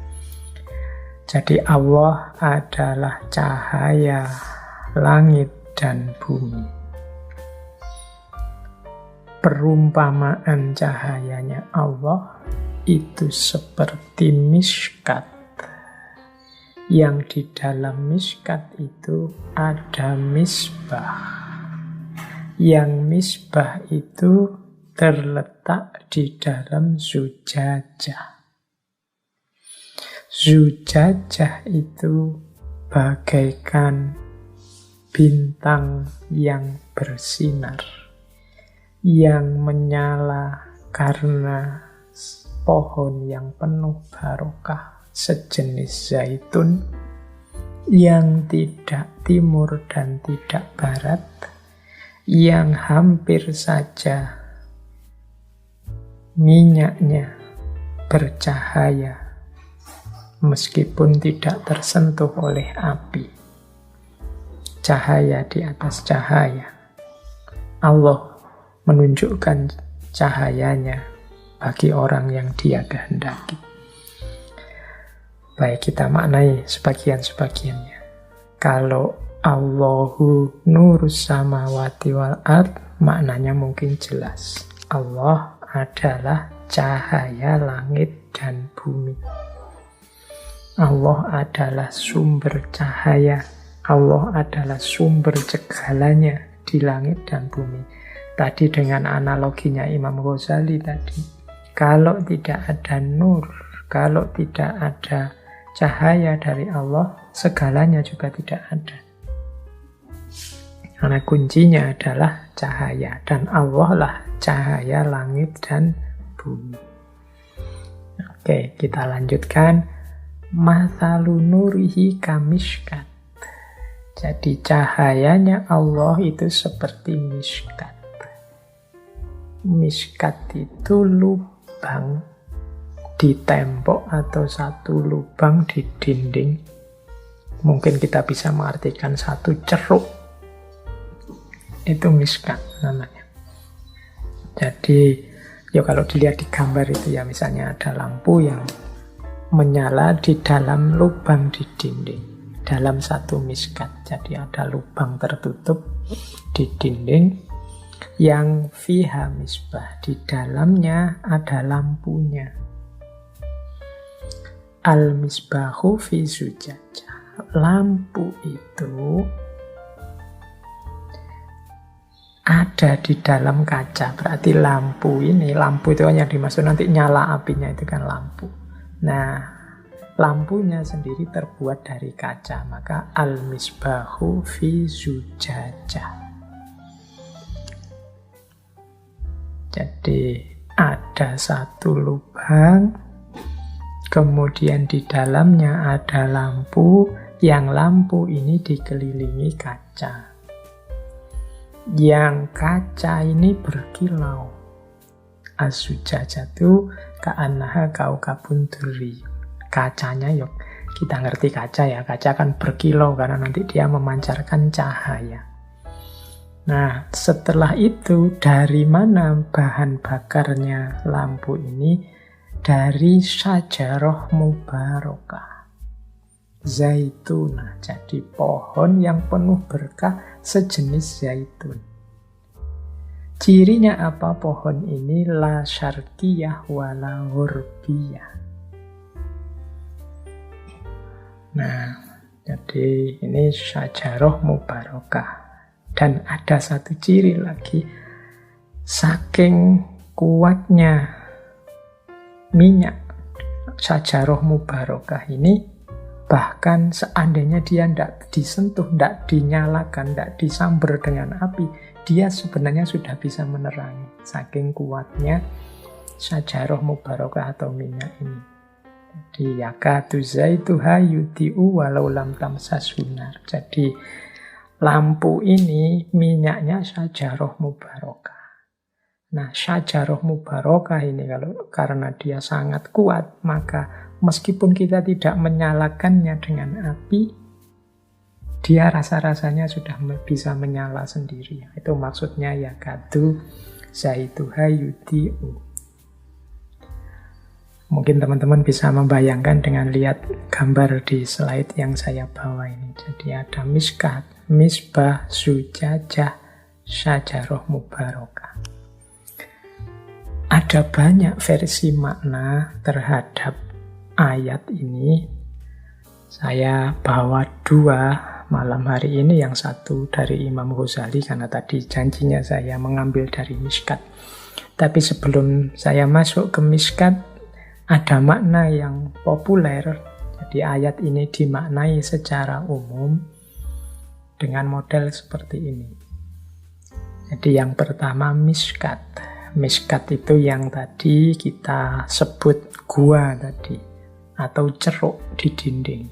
Jadi Allah adalah cahaya langit dan bumi. Perumpamaan cahayanya Allah itu seperti miskat. Yang di dalam miskat itu ada misbah. Yang misbah itu terletak di dalam zujajah. Zujajah itu bagaikan bintang yang bersinar, yang menyala karena pohon yang penuh barokah, sejenis zaitun yang tidak timur dan tidak barat, yang hampir saja minyaknya bercahaya meskipun tidak tersentuh oleh api. Cahaya di atas cahaya. Allah menunjukkan cahayanya bagi orang yang Dia kehendaki. Baik, kita maknai sebagian-sebagiannya. Kalau Allahu nurus samawati wal ard, maknanya mungkin jelas. Allah adalah cahaya langit dan bumi. Allah adalah sumber cahaya. Allah adalah sumber segalanya di langit dan bumi. Tadi dengan analoginya Imam Ghazali tadi, kalau tidak ada nur, kalau tidak ada cahaya dari Allah, segalanya juga tidak ada. Karena kuncinya adalah cahaya. Dan Allah lah cahaya langit dan bumi. Oke, kita lanjutkan. Mathalu nurihi kamishkat. Jadi cahayanya Allah itu seperti miskat. Miskat itu lubang di tembok atau satu lubang di dinding. Mungkin kita bisa mengartikan satu ceruk. Itu miskat namanya. Jadi ya kalau dilihat di gambar itu ya, misalnya ada lampu yang menyala di dalam lubang di dinding, dalam satu miskat. Jadi ada lubang tertutup di dinding yang fiha misbah, di dalamnya ada lampunya. Al-misbahu fi zujajah. Lampu itu ada di dalam kaca. Berarti lampu itu yang dimaksud nanti nyala apinya itu kan lampu. Nah, lampunya sendiri terbuat dari kaca. Maka al-misbahu fi zujajah. Jadi ada satu lubang, kemudian di dalamnya ada lampu, yang lampu ini dikelilingi kaca. Yang kaca ini berkilau. As-sujajatu ka'annaha kaukabun durri. Kacanya yuk, kita ngerti kaca ya, kaca kan berkilau karena nanti dia memancarkan cahaya. Nah, setelah itu dari mana bahan bakarnya lampu ini? Dari syajarah mubarakah, zaitunah. Jadi pohon yang penuh berkah sejenis zaitun. Cirinya apa pohon ini? La syarqiyah wala ghurbiyah. Nah, jadi ini syajarah mubarakah. Dan ada satu ciri lagi, saking kuatnya minyak syajarah mubarakah ini, bahkan seandainya dia tidak disentuh, tidak dinyalakan, tidak disambar dengan api, dia sebenarnya sudah bisa menerangi. Saking kuatnya syajarah mubarakah atau minyak ini. Jadi yakatu zaituha yudhi'u walau lam tamsasunar. Jadi lampu ini minyaknya syajarah mubarakah. Nah, syajarah mubarakah ini karena dia sangat kuat, maka meskipun kita tidak menyalakannya dengan api, dia rasa-rasanya sudah bisa menyala sendiri. Itu maksudnya yakatu zaituha yudhi'u. Mungkin teman-teman bisa membayangkan dengan lihat gambar di slide yang saya bawa ini. Jadi ada miskat, misbah, zujajah, syajarah mubarakah. Ada banyak versi makna terhadap ayat ini. Saya bawa dua malam hari ini, yang satu dari Imam Ghazali karena tadi janjinya saya mengambil dari miskat. Tapi sebelum saya masuk ke miskat, ada makna yang populer. Jadi ayat ini dimaknai secara umum dengan model seperti ini. Jadi yang pertama miskat. Miskat itu yang tadi kita sebut gua tadi, atau ceruk di dinding.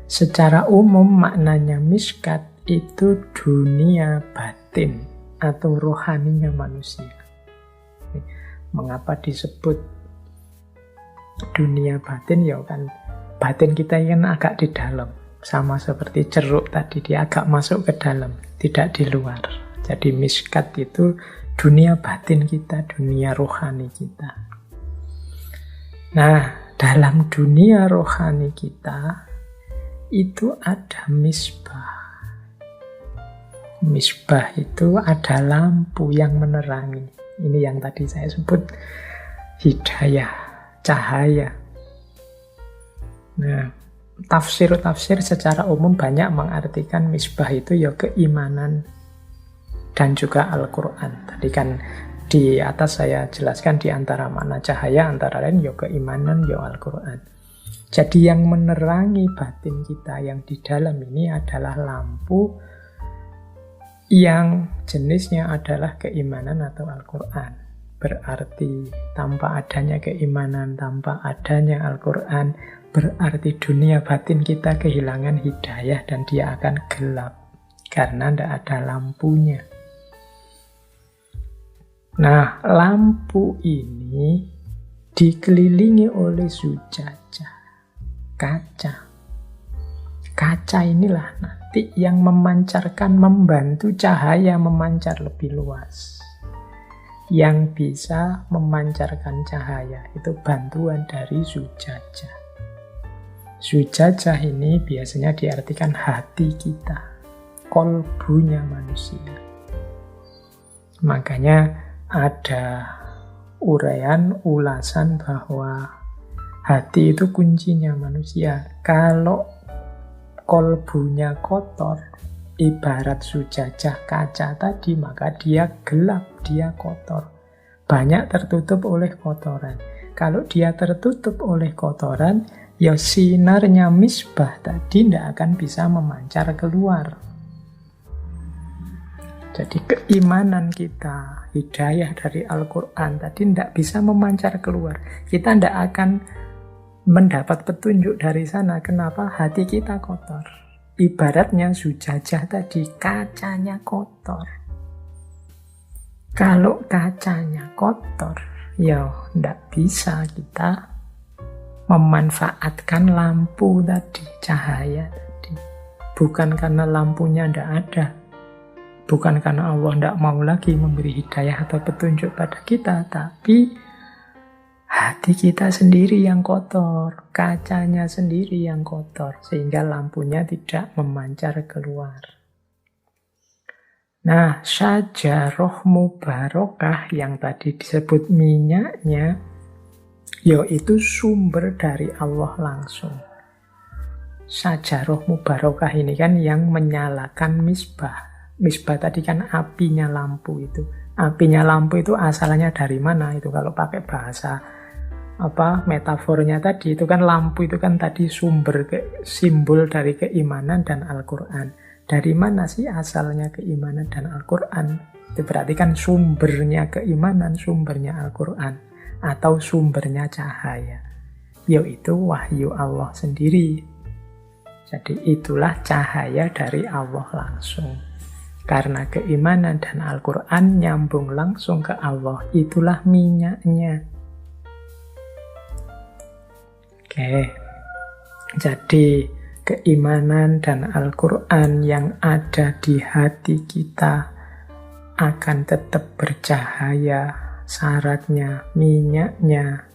Secara umum maknanya miskat itu dunia batin atau rohaninya manusia. Mengapa disebut dunia batin? Ya kan batin kita kan agak di dalam, sama seperti ceruk tadi, dia agak masuk ke dalam, tidak di luar. Jadi miskat itu dunia batin kita, dunia rohani kita. Nah, dalam dunia rohani kita itu ada misbah. Misbah itu ada lampu yang menerangi. Ini yang tadi saya sebut hidayah, cahaya. Nah, tafsir-tafsir secara umum banyak mengartikan misbah itu ya keimanan dan juga Al-Quran. Tadi kan di atas saya jelaskan di antara makna cahaya antara lain ya keimanan, ya Al-Quran. Jadi yang menerangi batin kita yang di dalam ini adalah lampu yang jenisnya adalah keimanan atau Al-Quran. Berarti tanpa adanya keimanan, tanpa adanya Al-Quran, berarti dunia batin kita kehilangan hidayah dan dia akan gelap karena tidak ada lampunya. Nah, lampu ini dikelilingi oleh zujajah, kaca. Kaca inilah nanti yang memancarkan, membantu cahaya memancar lebih luas. yang bisa memancarkan cahaya. Itu bantuan dari zujajah. Zujajah ini biasanya diartikan hati kita, kolbunya manusia. Makanya ada ulasan bahwa hati itu kuncinya manusia. Kalau kolbunya kotor, ibarat zujajah kaca tadi, maka dia gelap, dia kotor. Banyak tertutup oleh kotoran. Kalau dia tertutup oleh kotoran, ya sinarnya misbah tadi tidak akan bisa memancar keluar. Jadi keimanan kita, hidayah dari Al-Quran tadi tidak bisa memancar keluar. Kita tidak akan mendapat petunjuk dari sana. Kenapa? Hati kita kotor. Ibaratnya zujajah tadi, kacanya kotor. Kalau kacanya kotor, ya tidak bisa kita memanfaatkan lampu tadi, cahaya tadi. Bukan karena lampunya tidak ada, bukan karena Allah tidak mau lagi memberi hidayah atau petunjuk pada kita, tapi hati kita sendiri yang kotor, kacanya sendiri yang kotor, sehingga lampunya tidak memancar keluar. Nah, syajarah mubarakah yang tadi disebut minyaknya, yaitu sumber dari Allah langsung. Syajarah mubarakah ini kan yang menyalakan misbah. Misbah tadi kan apinya lampu itu. Apinya lampu itu asalnya dari mana? Itu kalau pakai bahasa metafornya tadi, itu kan lampu itu kan tadi sumber simbol dari keimanan dan Al-Quran. Dari mana sih asalnya keimanan dan Al-Quran? Itu berarti kan sumbernya keimanan, sumbernya Al-Quran, atau sumbernya cahaya, yaitu wahyu Allah sendiri. Jadi itulah cahaya dari Allah langsung. Karena keimanan dan Al-Quran nyambung langsung ke Allah, itulah minyaknya. Oke, jadi keimanan dan Al-Quran yang ada di hati kita akan tetap bercahaya. Syaratnya, minyaknya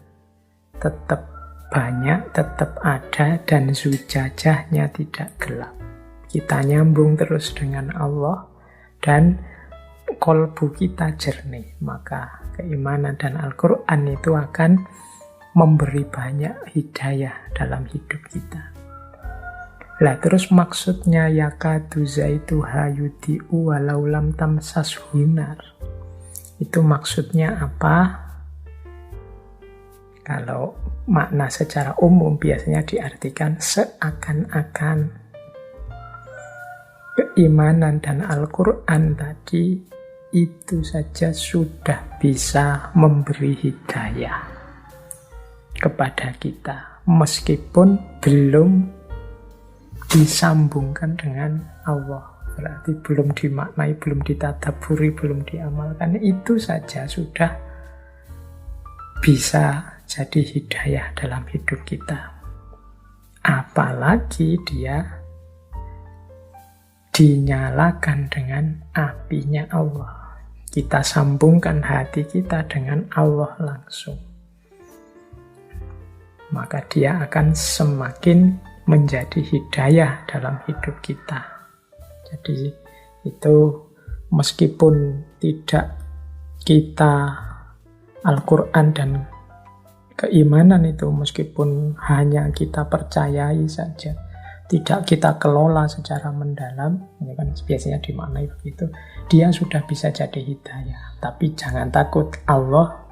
tetap banyak, tetap ada, dan zujajahnya tidak gelap. Kita nyambung terus dengan Allah, dan kolbu kita jernih. Maka keimanan dan Al-Quran itu akan memberi banyak hidayah dalam hidup kita. Lah terus maksudnya yakadu zaituha yudhi'u walau lam tamsashu nar. Itu maksudnya apa? Kalau makna secara umum biasanya diartikan seakan-akan keimanan dan Al-Quran tadi itu saja sudah bisa memberi hidayah kepada kita, meskipun belum disambungkan dengan Allah. Berarti belum dimaknai, belum ditadaburi, belum diamalkan. Itu saja sudah bisa jadi hidayah dalam hidup kita. Apalagi dia dinyalakan dengan apinya Allah. Kita sambungkan hati kita dengan Allah langsung. Maka dia akan semakin menjadi hidayah dalam hidup kita. Jadi itu meskipun tidak kita Al-Quran dan keimanan itu, meskipun hanya kita percayai saja, tidak kita kelola secara mendalam, ini kan biasanya dimaknai begitu, dia sudah bisa jadi hidayah. Tapi jangan takut, Allah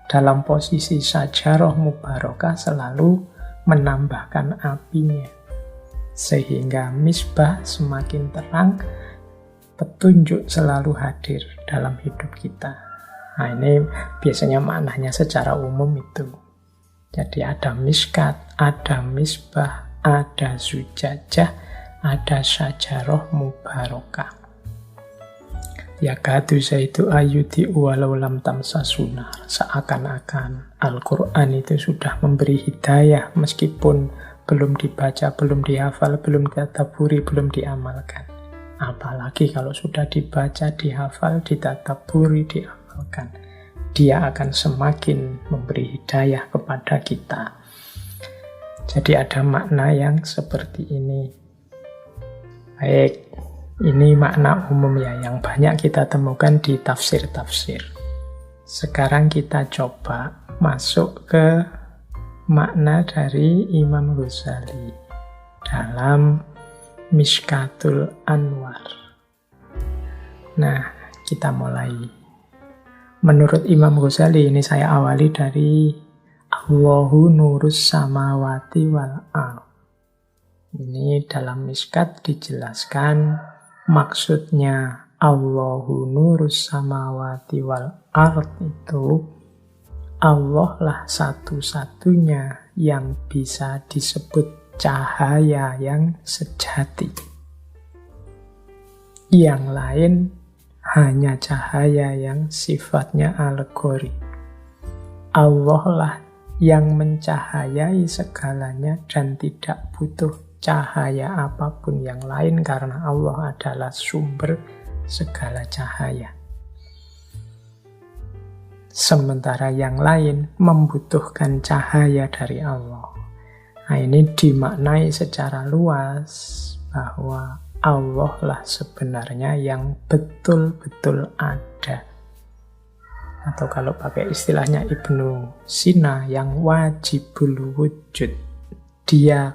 dalam posisi syajarah mubarakah selalu menambahkan apinya, sehingga misbah semakin terang, petunjuk selalu hadir dalam hidup kita. Nah ini biasanya maknanya secara umum itu. Jadi ada miskat, ada misbah, ada zujajah, ada syajarah mubarakah. Yakadu zaitu ayuti walau lam tamsasunar. Seakan-akan Al-Quran itu sudah memberi hidayah meskipun belum dibaca, belum dihafal, belum ditadaburi, belum diamalkan. Apalagi kalau sudah dibaca, dihafal, ditadaburi, diamalkan. dia akan semakin memberi hidayah kepada kita. Jadi ada makna yang seperti ini. Baik, ini makna umum ya, yang banyak kita temukan di tafsir-tafsir. Sekarang kita coba masuk ke makna dari Imam Ghazali dalam Mishkatul Anwar. Nah, kita mulai. Menurut Imam Ghazali, ini saya awali dari Allahu nurus samawati wal ard. Ini dalam Mishkat dijelaskan maksudnya Allahu nurus samawati wal ard itu Allah lah satu-satunya yang bisa disebut cahaya yang sejati. Yang lain hanya cahaya yang sifatnya alegori. Allah lah yang mencahayai segalanya dan tidak butuh cahaya apapun yang lain karena Allah adalah sumber segala cahaya. Sementara yang lain membutuhkan cahaya dari Allah. Nah, ini dimaknai secara luas bahwa Allah lah sebenarnya yang betul-betul ada. Atau kalau pakai istilahnya Ibnu Sina, yang wajibul wujud. Dia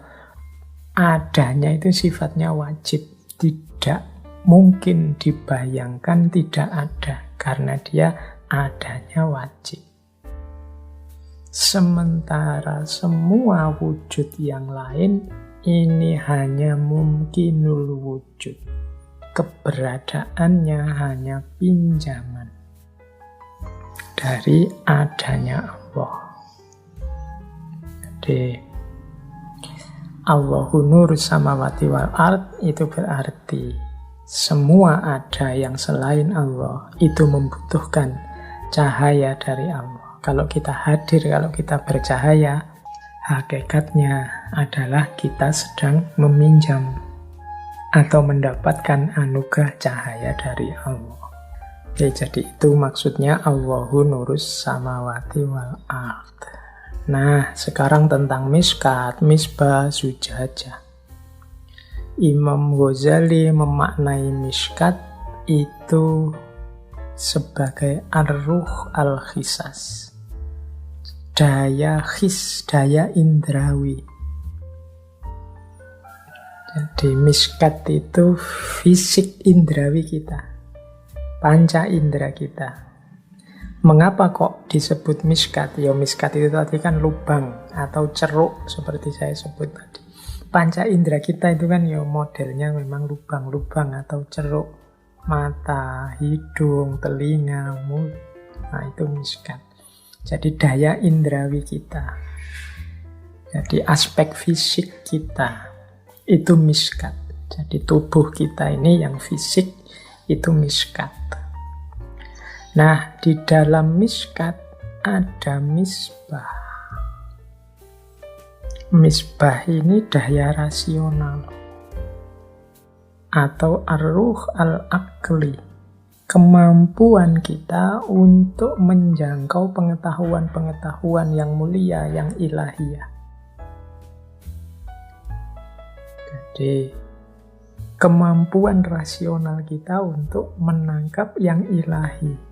adanya itu sifatnya wajib. Tidak mungkin dibayangkan tidak ada. Karena dia adanya wajib. Sementara semua wujud yang lain ini hanya mungkinul wujud. Keberadaannya hanya pinjaman dari adanya Allah. Jadi Allahu nurus samawati wal ard itu berarti semua ada yang selain Allah itu membutuhkan cahaya dari Allah. Kalau kita hadir, kalau kita bercahaya, hakikatnya adalah kita sedang meminjam atau mendapatkan anugerah cahaya dari Allah. Oke, jadi itu maksudnya Allahu nurus samawati wal ard. Nah, sekarang tentang Mishkat, Misbah, Zujajah. Imam Ghazali memaknai Mishkat itu sebagai ar-ruh al-khisas. Daya khis, daya indrawi. Jadi Mishkat itu fisik indrawi kita, panca indera kita. Mengapa kok disebut Mishkat? Ya Mishkat itu tadi kan lubang atau ceruk seperti saya sebut tadi. Panca indera kita itu kan ya modelnya memang lubang-lubang atau ceruk. Mata, hidung, telinga, mulut. Nah itu Mishkat. Jadi daya indrawi kita. Jadi aspek fisik kita itu Mishkat. Jadi tubuh kita ini yang fisik itu Mishkat. Nah, di dalam Mishkat ada misbah. Misbah ini daya rasional atau ar-ruh al-aqli, kemampuan kita untuk menjangkau pengetahuan-pengetahuan yang mulia, yang ilahiyah. Jadi kemampuan rasional kita untuk menangkap yang ilahi.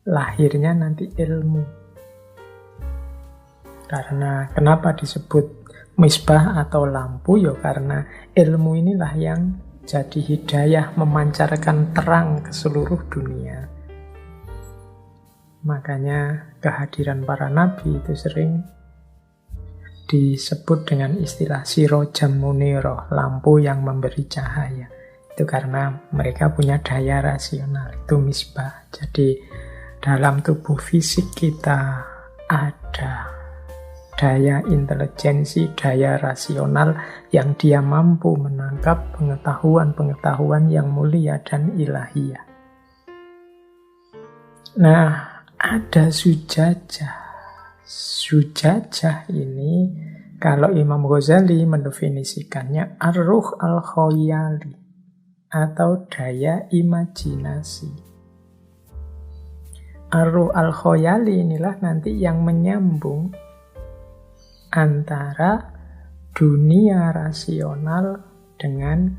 Lahirnya nanti ilmu. Karena kenapa disebut misbah atau lampu? Ya karena ilmu inilah yang jadi hidayah, memancarkan terang ke seluruh dunia. Makanya kehadiran para nabi itu sering disebut dengan istilah sirojam muniroh, lampu yang memberi cahaya. Itu karena mereka punya daya rasional, itu misbah. Jadi dalam tubuh fisik kita ada daya intelijensi, daya rasional yang dia mampu menangkap pengetahuan-pengetahuan yang mulia dan ilahiyah. Nah, ada Zujajah. Zujajah ini kalau Imam Ghazali mendefinisikannya ar-ruh al-khoyali atau daya imajinasi. Ar-ruh al-khoyali inilah nanti yang menyambung antara dunia rasional dengan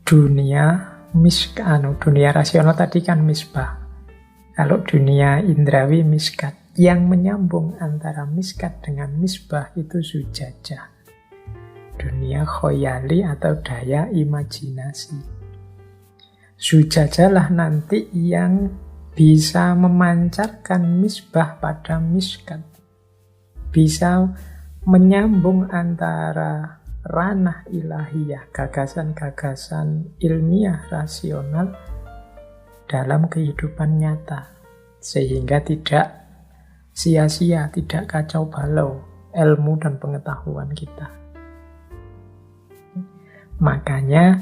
dunia dunia rasional tadi kan misbah. Kalau dunia indrawi miskat. Yang menyambung antara miskat dengan misbah itu zujajah. Dunia khoyali atau daya imajinasi. Zujajah nanti yang bisa memancarkan misbah pada miskat. Bisa menyambung antara ranah ilahiyah, gagasan-gagasan ilmiah rasional dalam kehidupan nyata. Sehingga tidak sia-sia, tidak kacau balau ilmu dan pengetahuan kita. Makanya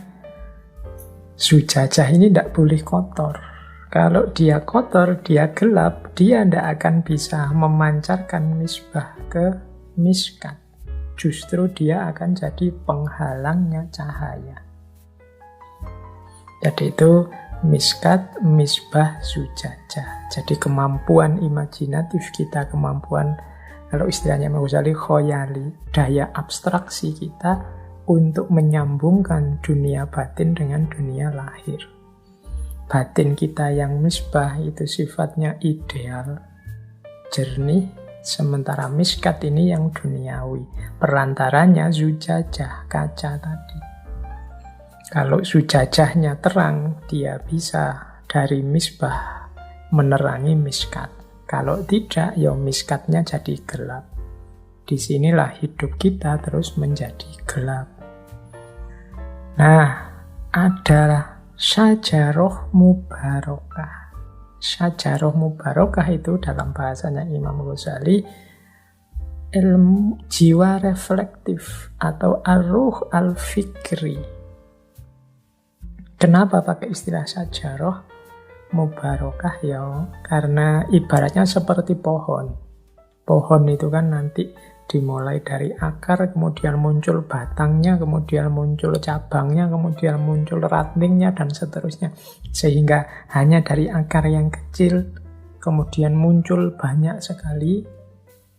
zujajah ini tidak boleh kotor. Kalau dia kotor, dia gelap, dia tidak akan bisa memancarkan misbah ke miskat. Justru dia akan jadi penghalangnya cahaya. Jadi itu miskat, misbah, zujajah. Jadi kemampuan imajinatif kita, kemampuan, kalau istilahnya Imam Ghazali, khoyali, daya abstraksi kita untuk menyambungkan dunia batin dengan dunia lahir. Batin kita yang misbah itu sifatnya ideal, jernih, sementara miskat ini yang duniawi. Perantaranya zujajah, kaca tadi. Kalau zujajahnya terang, dia bisa dari misbah menerangi miskat. Kalau tidak, ya miskatnya jadi gelap. Disinilah hidup kita terus menjadi gelap. Nah, ada syajaroh mubarokah. Syajaroh mubarokah itu dalam bahasanya Imam Ghazali ilmu jiwa reflektif atau ar-ruh al-fikri. Kenapa pakai istilah syajaroh mubarokah? Ya, karena ibaratnya seperti pohon. Pohon itu kan nanti dimulai dari akar, kemudian muncul batangnya, kemudian muncul cabangnya, kemudian muncul rantingnya, dan seterusnya. Sehingga hanya dari akar yang kecil, kemudian muncul banyak sekali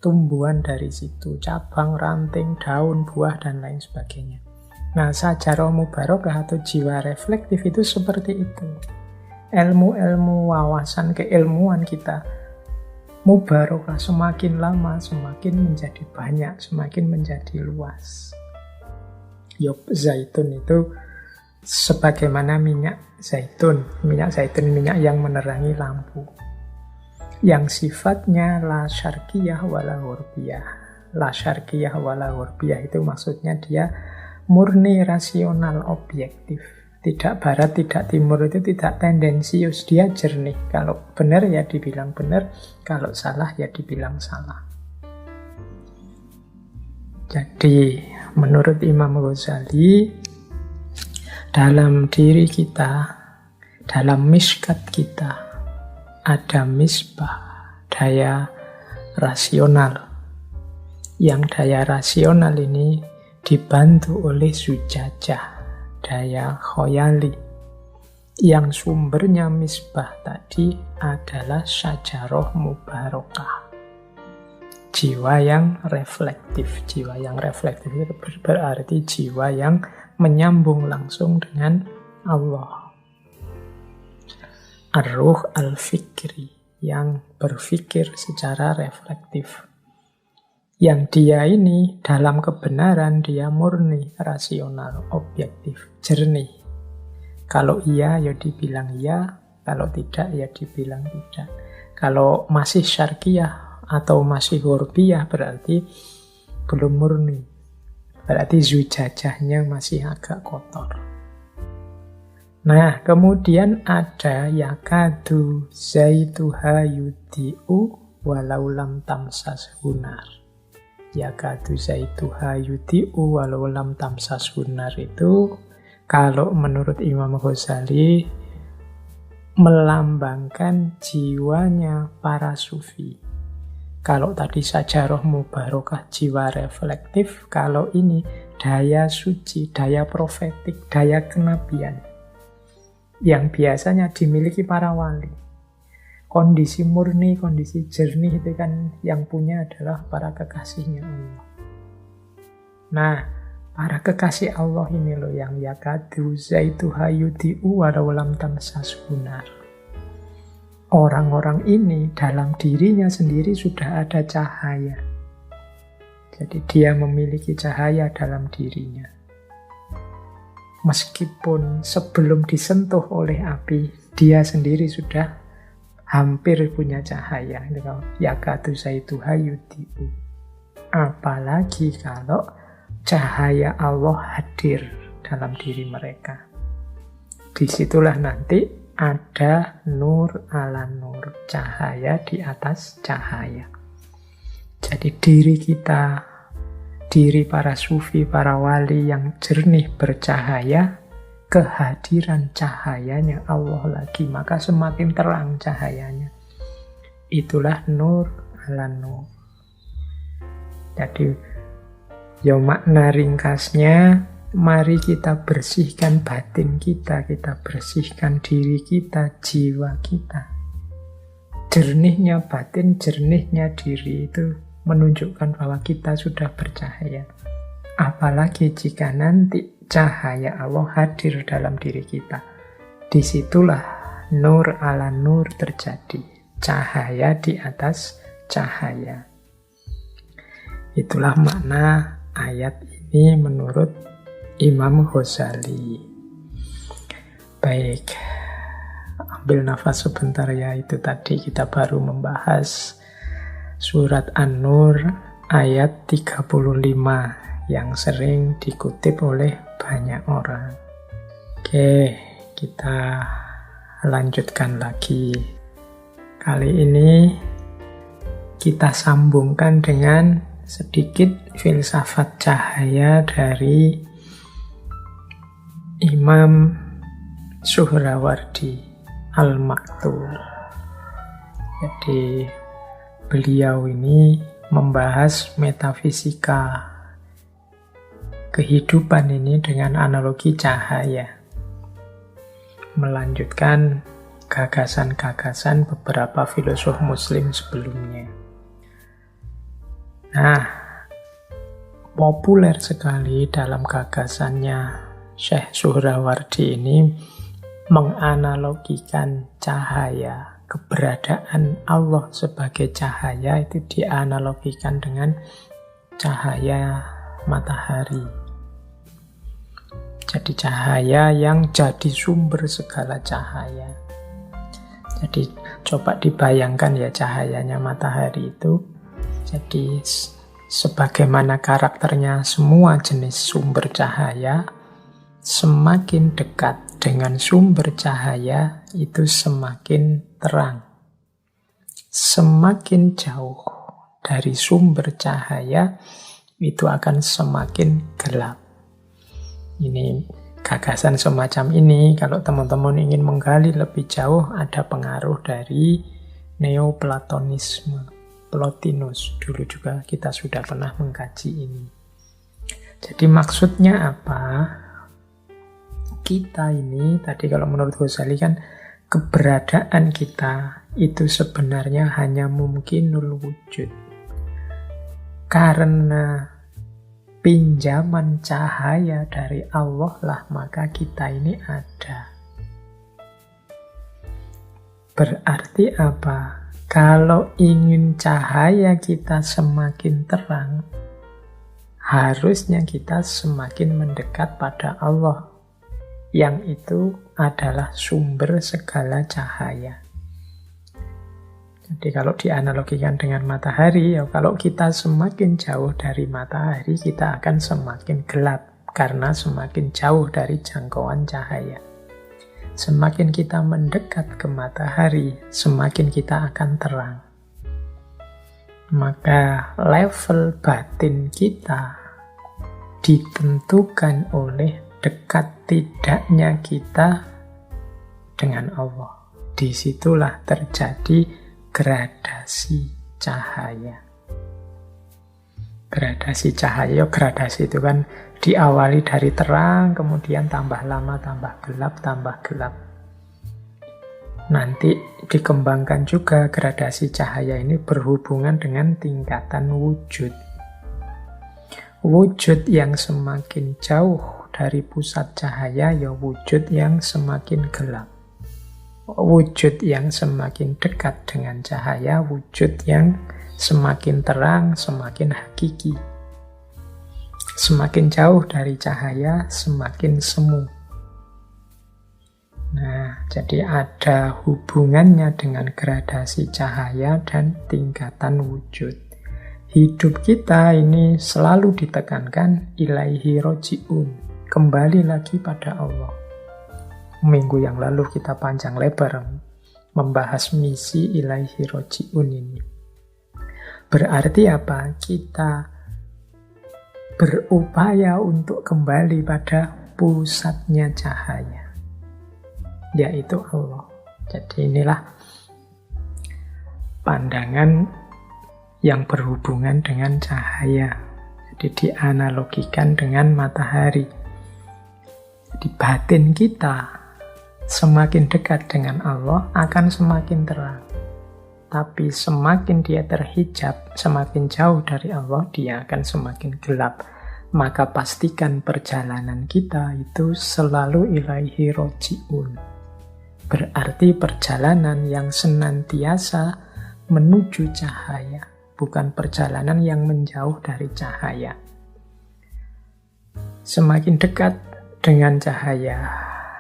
tumbuhan dari situ. Cabang, ranting, daun, buah, dan lain sebagainya. Nah, syajaroh mubarokah atau jiwa reflektif itu seperti itu. Ilmu-ilmu wawasan keilmuan kita mubarokah, semakin lama semakin menjadi banyak, semakin menjadi luas. Yop zaitun itu sebagaimana minyak zaitun. Minyak zaitun minyak yang menerangi lampu. Yang sifatnya la syarqiyah wala gharbiyah. La syarqiyah wala gharbiyah itu maksudnya dia murni rasional objektif. Tidak barat, tidak timur, itu tidak tendensius, dia jernih. Kalau benar ya dibilang benar, kalau salah ya dibilang salah. Jadi menurut Imam Ghazali, dalam diri kita, dalam miskat kita, ada misbah, daya rasional. Yang daya rasional ini dibantu oleh zujajah, daya khoyali. Yang sumbernya misbah tadi adalah syajaroh mubarokah. Jiwa yang reflektif. Jiwa yang reflektif itu berarti jiwa yang menyambung langsung dengan Allah. Ar-ruh al-fikri, yang berpikir secara reflektif. Yang dia ini dalam kebenaran dia murni, rasional, objektif, jernih. Kalau iya ya dibilang iya, kalau tidak ya dibilang tidak. Kalau masih syarqiyah atau masih gharbiyah berarti belum murni. Berarti zujajahnya masih agak kotor. Nah, kemudian ada yakadu zaituha yudi'u walau lam tamsas hunar. Yakadu zaituha yudi'u walau lam tamsas hunar itu kalau menurut Imam Ghazali melambangkan jiwanya para sufi. Kalau tadi syajaroh mubarokah, jiwa reflektif, kalau ini daya suci, daya profetik, daya kenabian. yang biasanya dimiliki para wali. Kondisi murni, kondisi jernih itu kan yang punya adalah para kekasihnya Allah. Nah, para kekasih Allah ini loh yang yakadu zaituha yudhi'u walau lam tamsashu nar. Orang-orang ini dalam dirinya sendiri sudah ada cahaya. Jadi dia memiliki cahaya dalam dirinya. Meskipun sebelum disentuh oleh api, dia sendiri sudah hampir punya cahaya. Yakadu zaituha yudhi'u. Apalagi kalau cahaya Allah hadir dalam diri mereka. Disitulah nanti ada nur ala nur, cahaya di atas cahaya. Jadi diri kita, diri para sufi, para wali yang jernih bercahaya, kehadiran cahayanya Allah lagi, maka semakin terang cahayanya. Itulah nur ala nur. Jadi ya makna ringkasnya, mari kita bersihkan batin kita bersihkan diri kita, jiwa kita. Jernihnya batin, jernihnya diri itu menunjukkan bahwa kita sudah bercahaya. Apalagi jika nanti cahaya Allah hadir dalam diri kita. Disitulah nur ala nur terjadi. Cahaya di atas cahaya. Itulah makna ayat ini menurut Imam Ghazali. Baik, ambil nafas sebentar ya. Itu tadi kita baru membahas surat An-Nur ayat 35 yang sering dikutip oleh banyak orang. Oke, kita lanjutkan lagi. Kali ini kita sambungkan dengan sedikit filsafat cahaya dari Imam Suhrawardi Al-Maktul. Jadi beliau ini membahas metafisika kehidupan ini dengan analogi cahaya. Melanjutkan gagasan-gagasan beberapa filosof muslim sebelumnya. Nah, populer sekali dalam gagasannya Syekh Suhrawardi ini menganalogikan cahaya, keberadaan Allah sebagai cahaya itu dianalogikan dengan cahaya matahari. Jadi cahaya yang jadi sumber segala cahaya. Jadi coba dibayangkan ya cahayanya matahari itu. Jadi sebagaimana karakternya semua jenis sumber cahaya, semakin dekat dengan sumber cahaya itu semakin terang. Semakin jauh dari sumber cahaya itu akan semakin gelap. Ini gagasan semacam ini, kalau teman-teman ingin menggali lebih jauh, ada pengaruh dari Neoplatonisme. Plotinus, dulu juga kita sudah pernah mengkaji ini. Jadi maksudnya apa? Kita ini, tadi kalau menurut Ghazali kan, keberadaan kita itu sebenarnya hanya mungkinul wujud. Karena pinjaman cahaya dari Allah lah maka kita ini ada. Berarti apa? Kalau ingin cahaya kita semakin terang, harusnya kita semakin mendekat pada Allah, yang itu adalah sumber segala cahaya. Jadi kalau dianalogikan dengan matahari, ya kalau kita semakin jauh dari matahari, kita akan semakin gelap, karena semakin jauh dari jangkauan cahaya. Semakin kita mendekat ke matahari, semakin kita akan terang. Maka level batin kita ditentukan oleh dekat tidaknya kita dengan Allah. Disitulah terjadi gradasi cahaya. Gradasi cahaya, gradasi itu kan diawali dari terang, kemudian tambah lama, tambah gelap, tambah gelap. Nanti dikembangkan juga gradasi cahaya ini berhubungan dengan tingkatan wujud. Wujud yang semakin jauh dari pusat cahaya ya wujud yang semakin gelap. Wujud yang semakin dekat dengan cahaya, wujud yang semakin terang, semakin hakiki. Semakin jauh dari cahaya, semakin semu. Nah, jadi ada hubungannya dengan gradasi cahaya dan tingkatan wujud. Hidup kita ini selalu ditekankan ilaihi roji'un, kembali lagi pada Allah. Minggu yang lalu kita panjang lebar membahas misi ilaihi roji'un ini. Berarti apa? Kita berupaya untuk kembali pada pusatnya cahaya, yaitu Allah. Jadi inilah pandangan yang berhubungan dengan cahaya. Jadi dianalogikan dengan matahari. Jadi batin kita semakin dekat dengan Allah akan semakin terang. Tapi semakin dia terhijab, semakin jauh dari Allah, dia akan semakin gelap. Maka pastikan perjalanan kita itu selalu ilaihi roji'un. Berarti perjalanan yang senantiasa menuju cahaya, bukan perjalanan yang menjauh dari cahaya. Semakin dekat dengan cahaya,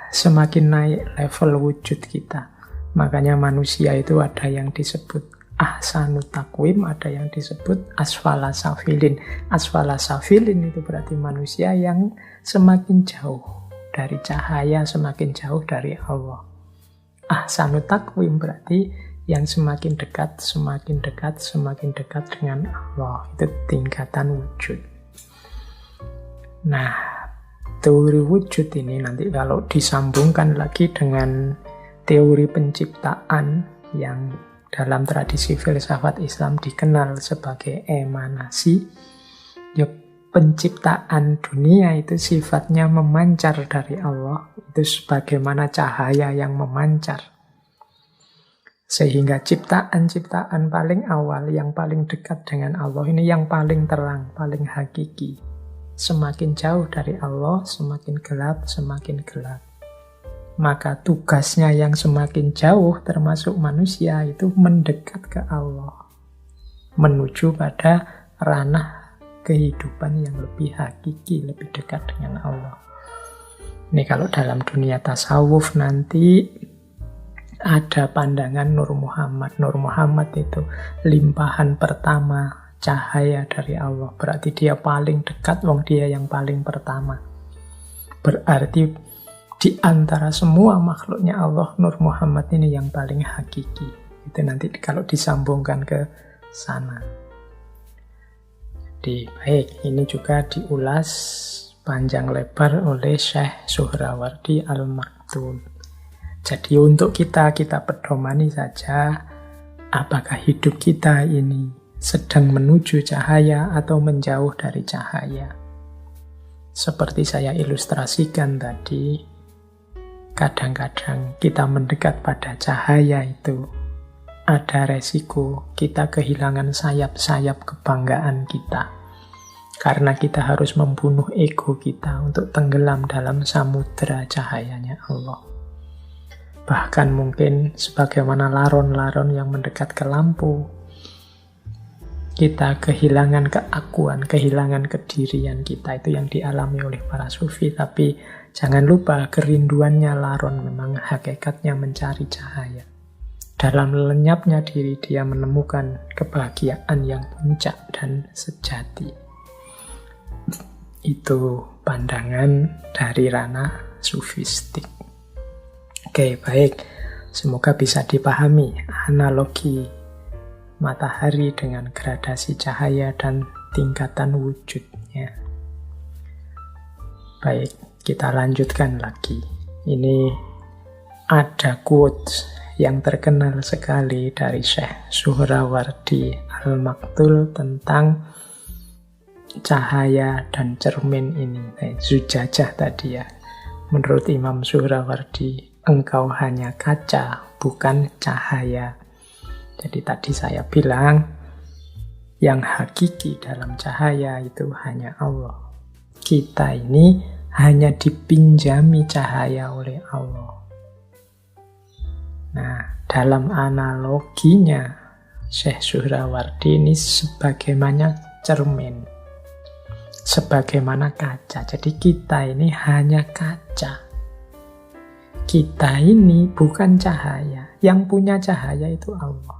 semakin naik level wujud kita. Makanya manusia itu ada yang disebut ahsanut taqwim, ada yang disebut asfala safilin. Asfala safilin itu berarti manusia yang semakin jauh dari cahaya, semakin jauh dari Allah. Ahsanut taqwim berarti yang semakin dekat, semakin dekat, semakin dekat dengan Allah. Itu tingkatan wujud. Nah, teori wujud ini nanti kalau disambungkan lagi dengan teori penciptaan yang dalam tradisi filsafat Islam dikenal sebagai emanasi, ya penciptaan dunia itu sifatnya memancar dari Allah. Itu sebagaimana cahaya yang memancar. Sehingga ciptaan-ciptaan paling awal, yang paling dekat dengan Allah, ini yang paling terang, paling hakiki. Semakin jauh dari Allah, semakin gelap, semakin gelap. Maka tugasnya yang semakin jauh, termasuk manusia, itu mendekat ke Allah. Menuju pada ranah kehidupan yang lebih hakiki, lebih dekat dengan Allah. Ini kalau dalam dunia tasawuf nanti ada pandangan Nur Muhammad. Nur Muhammad itu limpahan pertama cahaya dari Allah. Berarti dia paling dekat, wong dia yang paling pertama. Berarti di antara semua makhluknya Allah, Nur Muhammad ini yang paling hakiki. Itu nanti kalau disambungkan ke sana. Jadi baik, ini juga diulas panjang lebar oleh Syekh Suhrawardi Al-Maktul. Jadi untuk kita pedomani saja apakah hidup kita ini sedang menuju cahaya atau menjauh dari cahaya. Seperti saya ilustrasikan tadi, kadang-kadang kita mendekat pada cahaya itu ada resiko kita kehilangan sayap-sayap kebanggaan kita. Karena kita harus membunuh ego kita untuk tenggelam dalam samudera cahayanya Allah. Bahkan mungkin sebagaimana laron-laron yang mendekat ke lampu, kita kehilangan keakuan, kehilangan kedirian kita. Itu yang dialami oleh para sufi. Tapi jangan lupa kerinduannya laron memang hakikatnya mencari cahaya. Dalam lenyapnya diri dia menemukan kebahagiaan yang puncak dan sejati. Itu pandangan dari ranah sufistik. Oke, baik. Semoga bisa dipahami analogi matahari dengan gradasi cahaya dan tingkatan wujudnya. Baik, kita lanjutkan lagi. Ini ada quotes yang terkenal sekali dari Syekh Suhrawardi Al-Maktul tentang cahaya dan cermin ini. Zujajah tadi ya. Menurut Imam Suhrawardi, engkau hanya kaca, bukan cahaya. Jadi tadi saya bilang, yang hakiki dalam cahaya itu hanya Allah. Kita ini hanya dipinjami cahaya oleh Allah. Nah, dalam analoginya, Syekh Suhrawardi ini sebagaimana cermin, sebagaimana kaca. Jadi kita ini hanya kaca. Kita ini bukan cahaya. Yang punya cahaya itu Allah.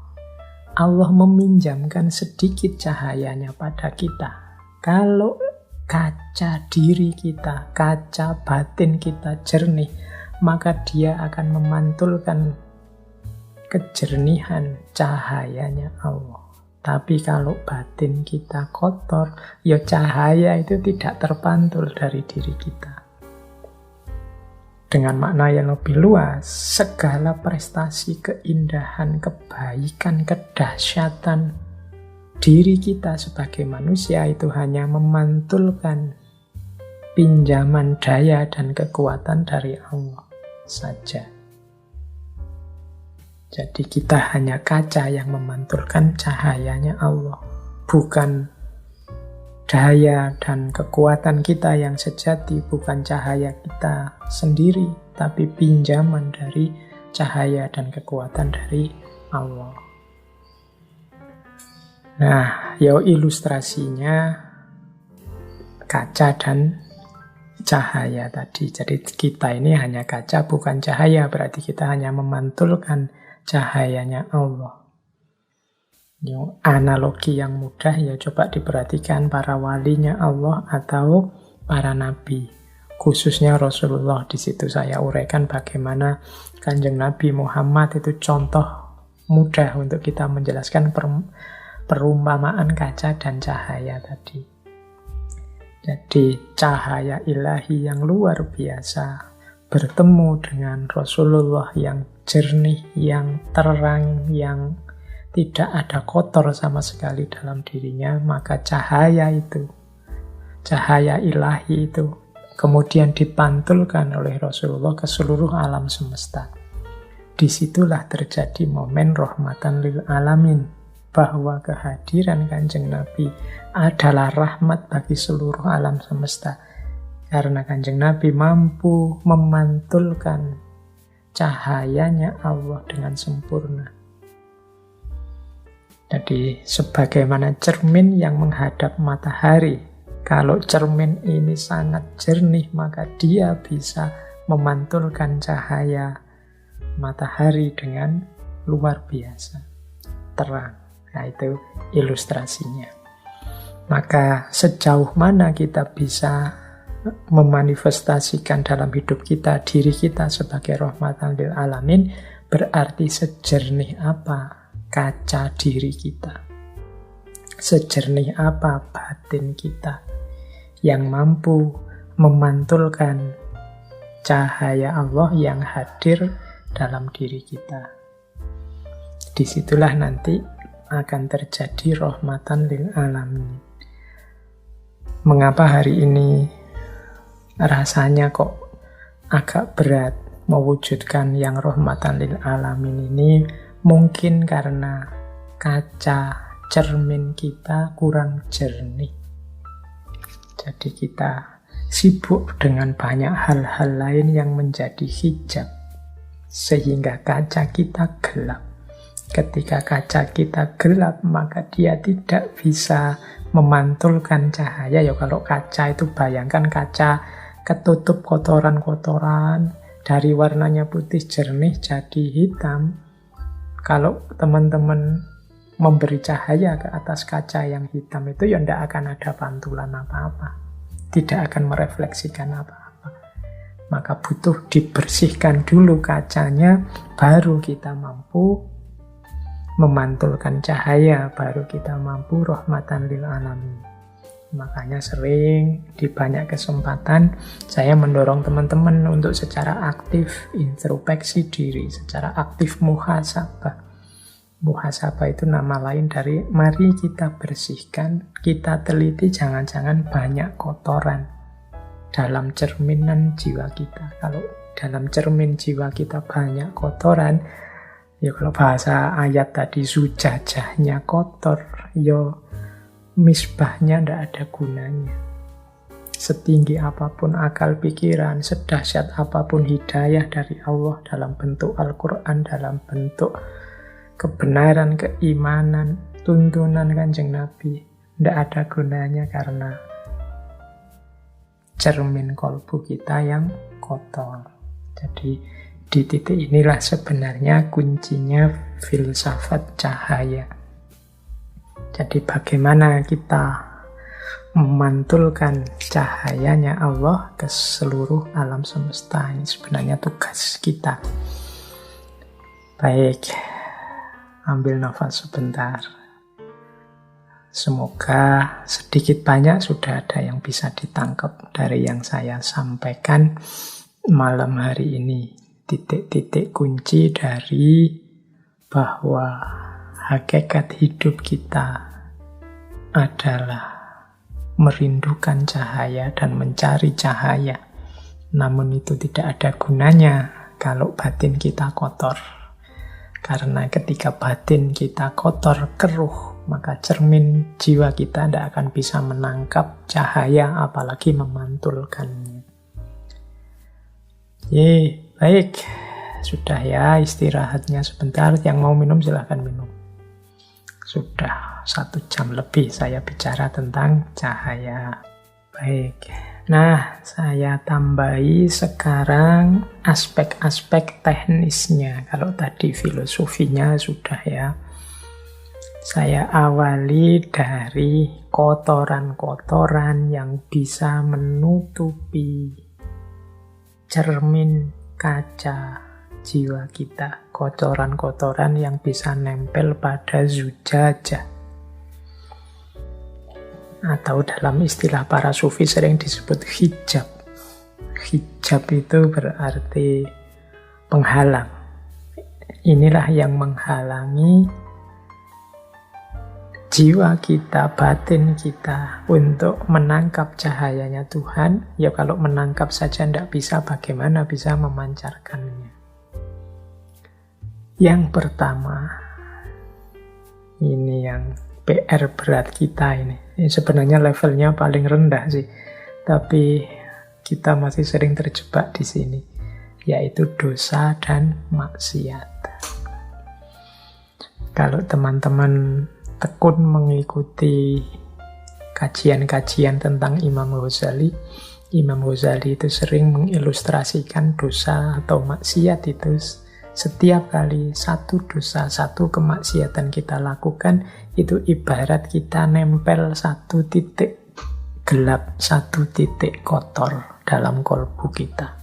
Allah meminjamkan sedikit cahayanya pada kita. Kalau kaca diri kita, kaca batin kita jernih, maka dia akan memantulkan kejernihan cahayanya Allah. Tapi kalau batin kita kotor, ya cahaya itu tidak terpantul dari diri kita. Dengan makna yang lebih luas, segala prestasi, keindahan, kebaikan, kedahsyatan diri kita sebagai manusia itu hanya memantulkan pinjaman daya dan kekuatan dari Allah saja. Jadi kita hanya kaca yang memantulkan cahayanya Allah, bukan daya dan kekuatan kita yang sejati, bukan cahaya kita sendiri, tapi pinjaman dari cahaya dan kekuatan dari Allah. Nah, ilustrasinya kaca dan cahaya tadi. Jadi kita ini hanya kaca, bukan cahaya, berarti kita hanya memantulkan cahayanya Allah. Analogi yang mudah ya coba diperhatikan para walinya Allah atau para nabi, khususnya Rasulullah. Di situ saya uraikan bagaimana Kanjeng Nabi Muhammad itu contoh mudah untuk kita menjelaskan perumpamaan kaca dan cahaya tadi. Jadi cahaya ilahi yang luar biasa bertemu dengan Rasulullah yang jernih, yang terang, yang tidak ada kotor sama sekali dalam dirinya, maka cahaya itu, cahaya ilahi itu, kemudian dipantulkan oleh Rasulullah ke seluruh alam semesta. Disitulah terjadi momen rahmatan lil alamin, bahwa kehadiran Kanjeng Nabi adalah rahmat bagi seluruh alam semesta. Karena Kanjeng Nabi mampu memantulkan cahayanya Allah dengan sempurna. Jadi sebagaimana cermin yang menghadap matahari, kalau cermin ini sangat jernih, maka dia bisa memantulkan cahaya matahari dengan luar biasa terang. Nah, itu ilustrasinya. Maka sejauh mana kita bisa memanifestasikan dalam hidup kita diri kita sebagai rahmatan lil alamin, berarti sejernih apa kaca diri kita, sejernih apa batin kita yang mampu memantulkan cahaya Allah yang hadir dalam diri kita. Disitulah nanti akan terjadi rahmatan lil alamin. Mengapa hari ini rasanya kok agak berat mewujudkan yang rahmatan lil alamin ini? Mungkin karena kaca cermin kita kurang jernih. Jadi kita sibuk dengan banyak hal-hal lain yang menjadi hijab, sehingga kaca kita gelap. Ketika kaca kita gelap, maka dia tidak bisa memantulkan cahaya. Ya kalau kaca itu bayangkan kaca ketutup kotoran-kotoran, dari warnanya putih jernih jadi hitam. Kalau teman-teman memberi cahaya ke atas kaca yang hitam itu, ya tidak akan ada pantulan apa-apa. Tidak akan merefleksikan apa-apa. Maka butuh dibersihkan dulu kacanya, baru kita mampu memantulkan cahaya, baru kita mampu rahmatan lil alamin. Makanya sering di banyak kesempatan saya mendorong teman-teman untuk secara aktif introspeksi diri, secara aktif muhasabah. Muhasabah itu nama lain dari mari kita bersihkan, kita teliti jangan-jangan banyak kotoran dalam cerminan jiwa kita. Kalau dalam cermin jiwa kita banyak kotoran, ya kalau bahasa ayat tadi zujajahnya kotor, ya misbahnya ndak ada gunanya. Setinggi apapun akal pikiran, sedahsyat apapun hidayah dari Allah dalam bentuk Al-Quran, dalam bentuk kebenaran, keimanan, tuntunan Kanjeng Nabi, ndak ada gunanya karena cermin kolbu kita yang kotor. Jadi di titik inilah sebenarnya kuncinya filsafat cahaya. Jadi bagaimana kita memantulkan cahayanya Allah ke seluruh alam semesta. Ini sebenarnya tugas kita. Baik, ambil nafas sebentar. Semoga sedikit banyak sudah ada yang bisa ditangkap dari yang saya sampaikan malam hari ini. Titik-titik kunci dari bahwa hakikat hidup kita adalah merindukan cahaya dan mencari cahaya. Namun itu tidak ada gunanya kalau batin kita kotor. Karena ketika batin kita kotor, keruh, maka cermin jiwa kita tidak akan bisa menangkap cahaya, apalagi memantulkannya. Baik. Sudah ya, istirahatnya sebentar. Yang mau minum silahkan minum. Sudah 1 jam lebih saya bicara tentang cahaya. Baik. Nah, saya tambahi sekarang aspek-aspek teknisnya. Kalau tadi filosofinya sudah ya. Saya awali dari kotoran-kotoran yang bisa menutupi cermin kaca jiwa kita. Kotoran-kotoran yang bisa nempel pada zujajah. Atau dalam istilah para sufi sering disebut hijab. Hijab itu berarti penghalang. Inilah yang menghalangi jiwa kita, batin kita untuk menangkap cahayanya Tuhan. Ya kalau menangkap saja tidak bisa, bagaimana bisa memancarkannya? Yang pertama, ini yang PR berat kita ini. Ini sebenarnya levelnya paling rendah sih, tapi kita masih sering terjebak di sini, yaitu dosa dan maksiat. Kalau teman-teman tekun mengikuti kajian-kajian tentang Imam Ghazali itu sering mengilustrasikan dosa atau maksiat itu setiap kali satu dosa, satu kemaksiatan kita lakukan, itu ibarat kita nempel satu titik gelap, satu titik kotor dalam kolbu kita.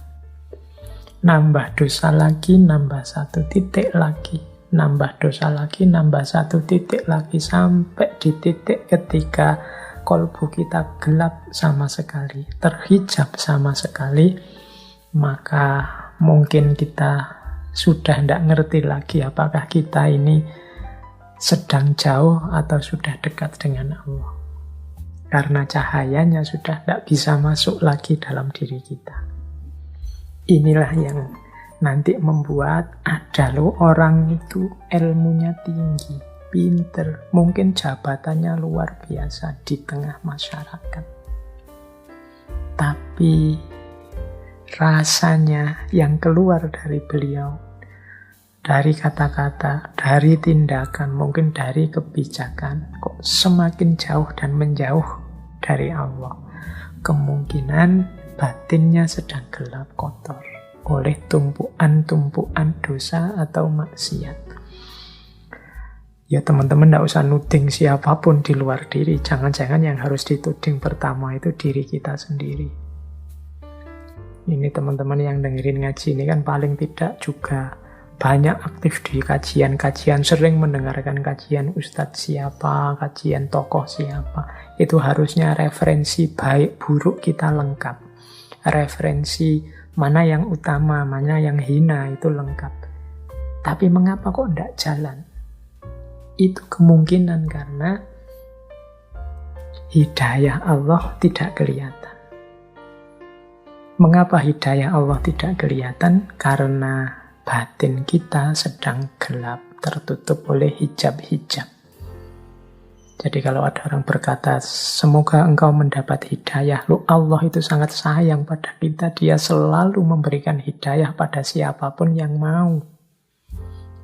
Nambah dosa lagi, nambah satu titik lagi. Nambah dosa lagi, nambah satu titik lagi. Sampai di titik ketika kolbu kita gelap sama sekali, terhijab sama sekali, maka mungkin kita sudah tidak ngerti lagi apakah kita ini sedang jauh atau sudah dekat dengan Allah. Karena cahayanya sudah tidak bisa masuk lagi dalam diri kita. Inilah yang nanti membuat ada loh orang itu ilmunya tinggi, pinter, mungkin jabatannya luar biasa di tengah masyarakat. Tapi rasanya yang keluar dari beliau, dari kata-kata, dari tindakan, mungkin dari kebijakan, kok semakin jauh dan menjauh dari Allah. Kemungkinan batinnya sedang gelap, kotor oleh tumpuan-tumpuan dosa atau maksiat. Ya teman-teman tidak usah nuding siapapun di luar diri. Jangan-jangan yang harus dituding pertama itu diri kita sendiri. Ini teman-teman yang dengerin ngaji ini kan paling tidak juga banyak aktif di kajian-kajian, sering mendengarkan kajian ustadz siapa, kajian tokoh siapa. Itu harusnya referensi baik buruk kita lengkap. Referensi mana yang utama, mana yang hina itu lengkap. Tapi mengapa kok tidak jalan? Itu kemungkinan karena hidayah Allah tidak kelihatan. Mengapa hidayah Allah tidak kelihatan? Karena batin kita sedang gelap, tertutup oleh hijab-hijab. Jadi kalau ada orang berkata, semoga engkau mendapat hidayah. Loh, Allah itu sangat sayang pada kita. Dia selalu memberikan hidayah pada siapapun yang mau.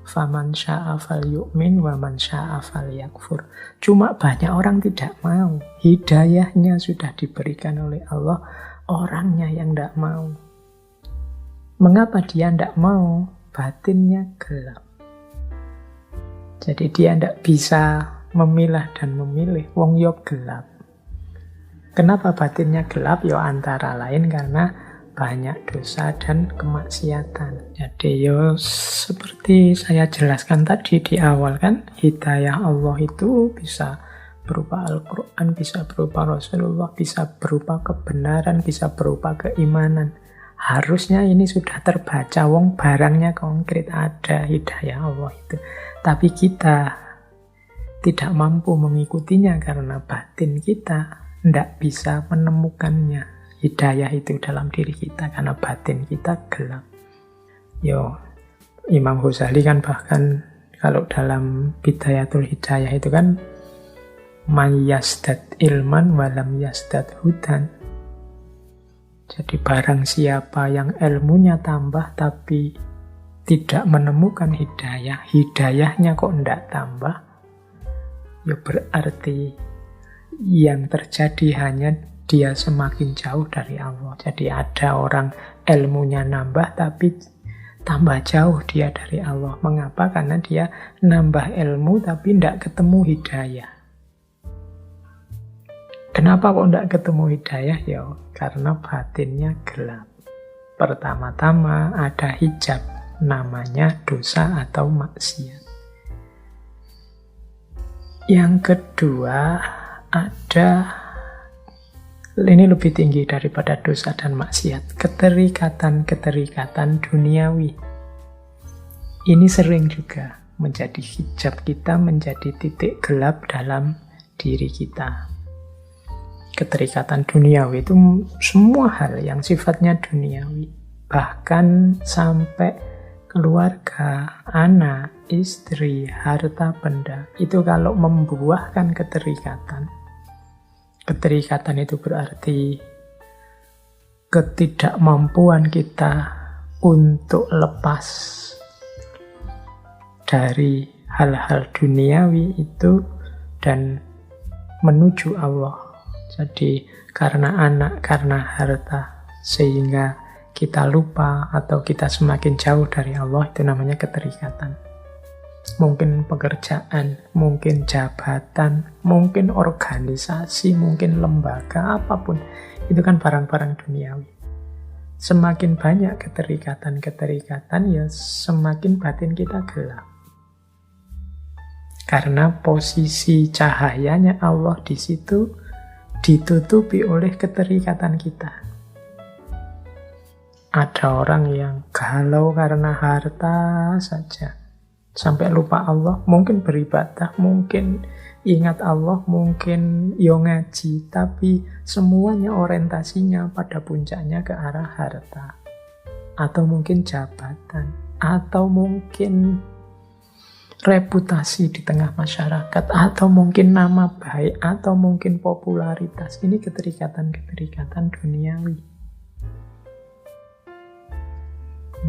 Faman sya'a falyu'min wa man sya'a falyakfur. Cuma banyak orang tidak mau. Hidayahnya sudah diberikan oleh Allah, orangnya yang tidak mau. Mengapa dia tidak mau? Batinnya gelap. Jadi dia tidak bisa memilah dan memilih, wong yo gelap. Kenapa batinnya gelap? Yo antara lain karena banyak dosa dan kemaksiatan. Jadi yo seperti saya jelaskan tadi di awal kan, hidayah Allah itu bisa berupa Al-Quran, bisa berupa Rasulullah, bisa berupa kebenaran, bisa berupa keimanan. Harusnya ini sudah terbaca, wong barangnya konkret, ada hidayah Allah itu. Tapi kita tidak mampu mengikutinya karena batin kita tidak bisa menemukannya. Hidayah itu dalam diri kita karena batin kita gelap. Imam Ghazali kan bahkan kalau dalam Bidayatul Hidayah itu kan may yazdad ilman walam yazdad hudan. Jadi barang siapa yang ilmunya tambah tapi tidak menemukan hidayah, hidayahnya kok tidak tambah, ya berarti yang terjadi hanya dia semakin jauh dari Allah. Jadi ada orang ilmunya nambah tapi tambah jauh dia dari Allah. Mengapa? Karena dia nambah ilmu tapi tidak ketemu hidayah. Kenapa kok tidak ketemu hidayah? Ya karena batinnya gelap. Pertama-tama ada hijab, namanya dosa atau maksiat. Yang kedua, ini lebih tinggi daripada dosa dan maksiat, keterikatan duniawi. Ini sering juga menjadi hijab kita, menjadi titik gelap dalam diri kita. Keterikatan duniawi itu semua hal yang sifatnya duniawi, bahkan sampai keluarga, anak, istri, harta benda, itu kalau membuahkan keterikatan. Keterikatan itu berarti ketidakmampuan kita untuk lepas dari hal-hal duniawi itu dan menuju Allah. Jadi karena anak, karena harta, sehingga kita lupa atau kita semakin jauh dari Allah, itu namanya keterikatan. Mungkin pekerjaan, mungkin jabatan, mungkin organisasi, mungkin lembaga, apapun. Itu kan barang-barang duniawi. Semakin banyak keterikatan-keterikatan, ya semakin batin kita gelap. Karena posisi cahayanya Allah di situ ditutupi oleh keterikatan kita. Ada orang yang galau karena harta saja, sampai lupa Allah, mungkin beribadah, mungkin ingat Allah, mungkin ngaji, tapi semuanya orientasinya pada puncaknya ke arah harta. Atau mungkin jabatan, atau mungkin reputasi di tengah masyarakat, atau mungkin nama baik, atau mungkin popularitas. Ini keterikatan-keterikatan duniawi.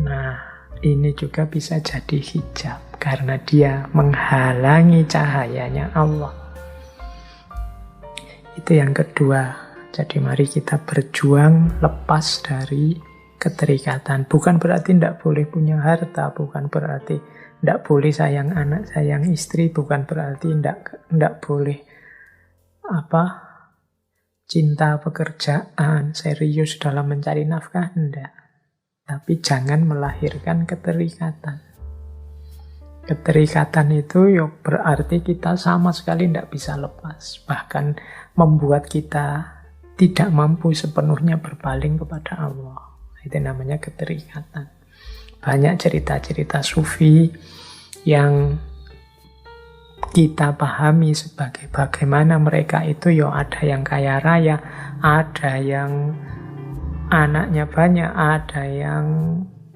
Nah, ini juga bisa jadi hijab karena dia menghalangi cahayanya Allah. Itu yang kedua. Jadi mari kita berjuang lepas dari keterikatan. Bukan berarti tidak boleh punya harta, bukan berarti tidak boleh sayang anak, sayang istri, bukan berarti tidak boleh cinta pekerjaan, serius dalam mencari nafkah, tidak. Tapi jangan melahirkan keterikatan. Keterikatan itu berarti kita sama sekali tidak bisa lepas. Bahkan membuat kita tidak mampu sepenuhnya berpaling kepada Allah. Itu namanya keterikatan. Banyak cerita-cerita sufi yang kita pahami sebagai bagaimana mereka itu ada yang kaya raya, ada yang anaknya banyak, ada yang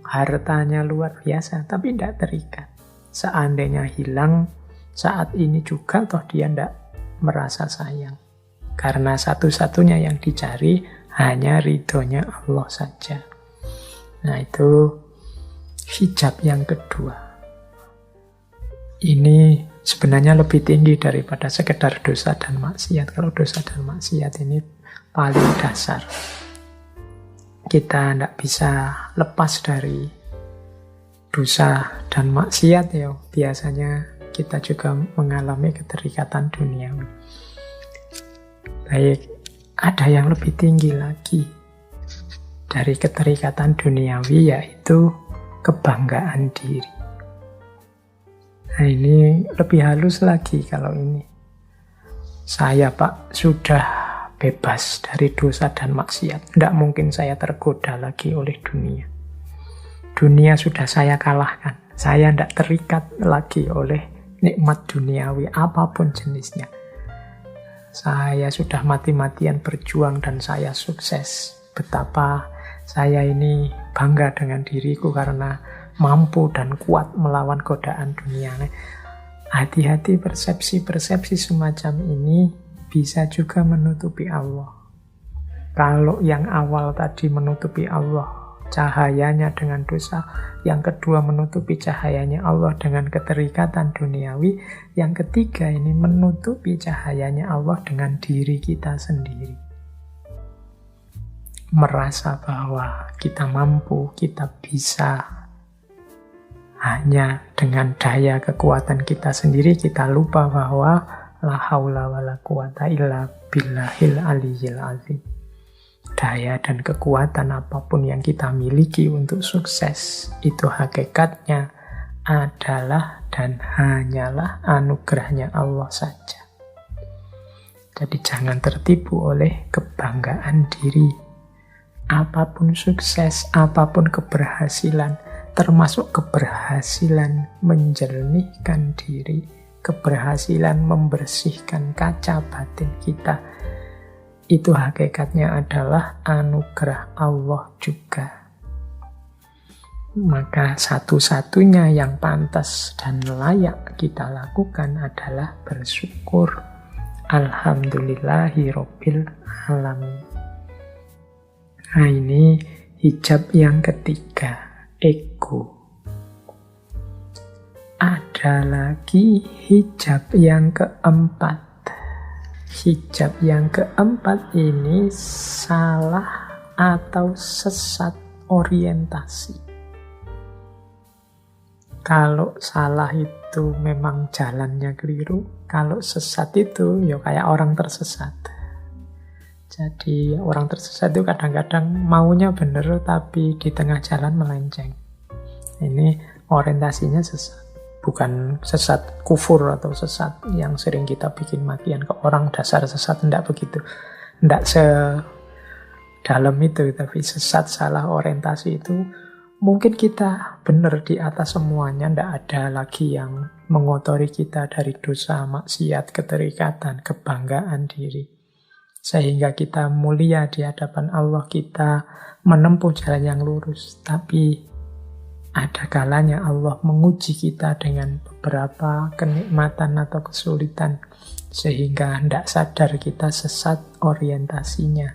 hartanya luar biasa, tapi tidak terikat. Seandainya hilang saat ini juga, toh dia tidak merasa sayang. Karena satu-satunya yang dicari hanya ridhonya Allah saja. Nah, itu hijab yang kedua. Ini sebenarnya lebih tinggi daripada sekedar dosa dan maksiat. Kalau dosa dan maksiat ini paling dasar. Kita tidak bisa lepas dari dosa dan maksiat ya. Biasanya kita juga mengalami keterikatan duniawi. Baik, ada yang lebih tinggi lagi dari keterikatan duniawi, yaitu kebanggaan diri. Nah, ini lebih halus lagi kalau ini. Saya Pak sudah bebas dari dosa dan maksiat. Tidak mungkin saya tergoda lagi oleh dunia. Dunia sudah saya kalahkan. Saya tidak terikat lagi oleh nikmat duniawi apapun jenisnya. Saya sudah mati-matian berjuang dan saya sukses. Betapa saya ini bangga dengan diriku karena mampu dan kuat melawan godaan dunia. Hati-hati, persepsi-persepsi semacam ini bisa juga menutupi Allah. Kalau yang awal tadi menutupi Allah, cahayanya dengan dosa. Yang kedua menutupi cahayanya Allah dengan keterikatan duniawi. Yang ketiga ini menutupi cahayanya Allah dengan diri kita sendiri. Merasa bahwa kita mampu, kita bisa. Hanya dengan daya kekuatan kita sendiri kita lupa bahwa la haula wala quwata illa billahil aliyyil azim. Daya dan kekuatan apapun yang kita miliki untuk sukses, itu hakikatnya adalah dan hanyalah anugerahnya Allah saja. Jadi jangan tertipu oleh kebanggaan diri. Apapun sukses, apapun keberhasilan, termasuk keberhasilan menjernihkan diri, keberhasilan membersihkan kaca batin kita, itu hakikatnya adalah anugerah Allah juga. Maka satu-satunya yang pantas dan layak kita lakukan adalah bersyukur. Alhamdulillahi Rabbil Alamin. Nah, ini hijab yang ketiga, ego. Ada lagi hijab yang keempat. Hijab yang keempat ini salah atau sesat orientasi. Kalau salah itu memang jalannya keliru, kalau sesat itu ya kayak orang tersesat. Jadi orang tersesat itu kadang-kadang maunya benar tapi di tengah jalan melenceng. Ini orientasinya sesat. Bukan sesat kufur atau sesat yang sering kita bikin makian ke orang dasar sesat, tidak begitu. Tidak sedalam itu, tapi sesat salah orientasi itu mungkin kita benar di atas semuanya, tidak ada lagi yang mengotori kita dari dosa, maksiat, keterikatan, kebanggaan diri. Sehingga kita mulia di hadapan Allah, kita menempuh jalan yang lurus. Tapi ada kalanya Allah menguji kita dengan beberapa kenikmatan atau kesulitan. Sehingga tidak sadar kita sesat orientasinya.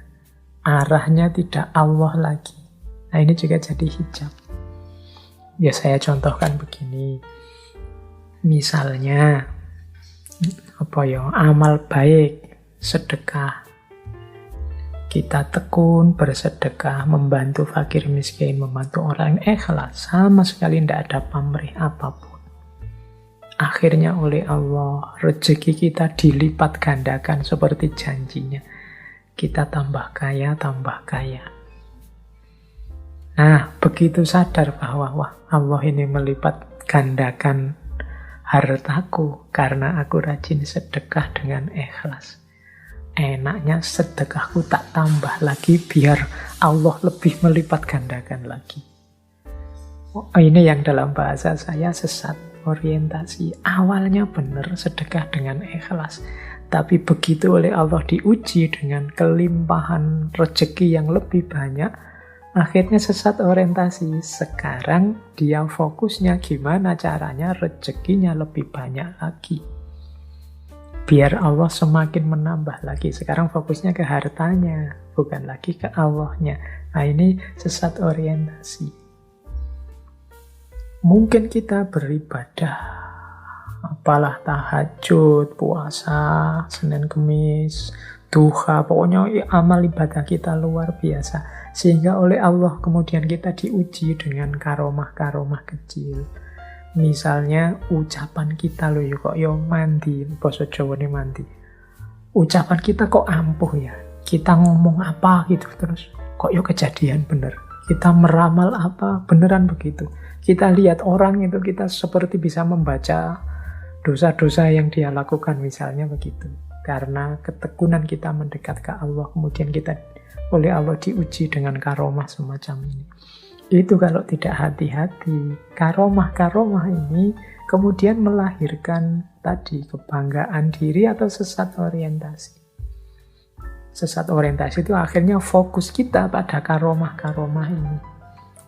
Arahnya tidak Allah lagi. Nah, ini juga jadi hijab. Ya, saya contohkan begini. Misalnya, amal baik, sedekah. Kita tekun bersedekah, membantu fakir miskin, membantu orang ikhlas, sama sekali tidak ada pamrih apapun. Akhirnya oleh Allah, rezeki kita dilipat gandakan seperti janjinya. Kita tambah kaya, tambah kaya. Nah, begitu sadar bahwa Allah ini melipat gandakan hartaku karena aku rajin sedekah dengan ikhlas. Enaknya sedekahku tak tambah lagi biar Allah lebih melipat gandakan lagi. Ini yang dalam bahasa saya sesat orientasi. Awalnya benar sedekah dengan ikhlas. Tapi begitu oleh Allah diuji dengan kelimpahan rezeki yang lebih banyak, akhirnya sesat orientasi. Sekarang dia fokusnya gimana caranya rezekinya lebih banyak lagi. Biar Allah semakin menambah lagi. Sekarang fokusnya ke hartanya, bukan lagi ke Allahnya. Nah, ini sesat orientasi. Mungkin kita beribadah, apalah tahajud, puasa, Senin Kemis, duha, pokoknya amal ibadah kita luar biasa. Sehingga oleh Allah kemudian kita diuji dengan karomah-karomah kecil. Misalnya ucapan kita loh kok yo mandi, basa Jawa ini mandi. Ucapan kita kok ampuh ya. Kita ngomong apa gitu terus kok yo kejadian bener. Kita meramal apa beneran begitu. Kita lihat orang itu kita seperti bisa membaca dosa-dosa yang dia lakukan misalnya begitu. Karena ketekunan kita mendekat ke Allah, kemudian kita oleh Allah diuji dengan karomah semacam ini. Itu kalau tidak hati-hati. Karomah-karomah ini kemudian melahirkan tadi kebanggaan diri atau sesat orientasi. Sesat orientasi itu akhirnya fokus kita pada karomah-karomah ini.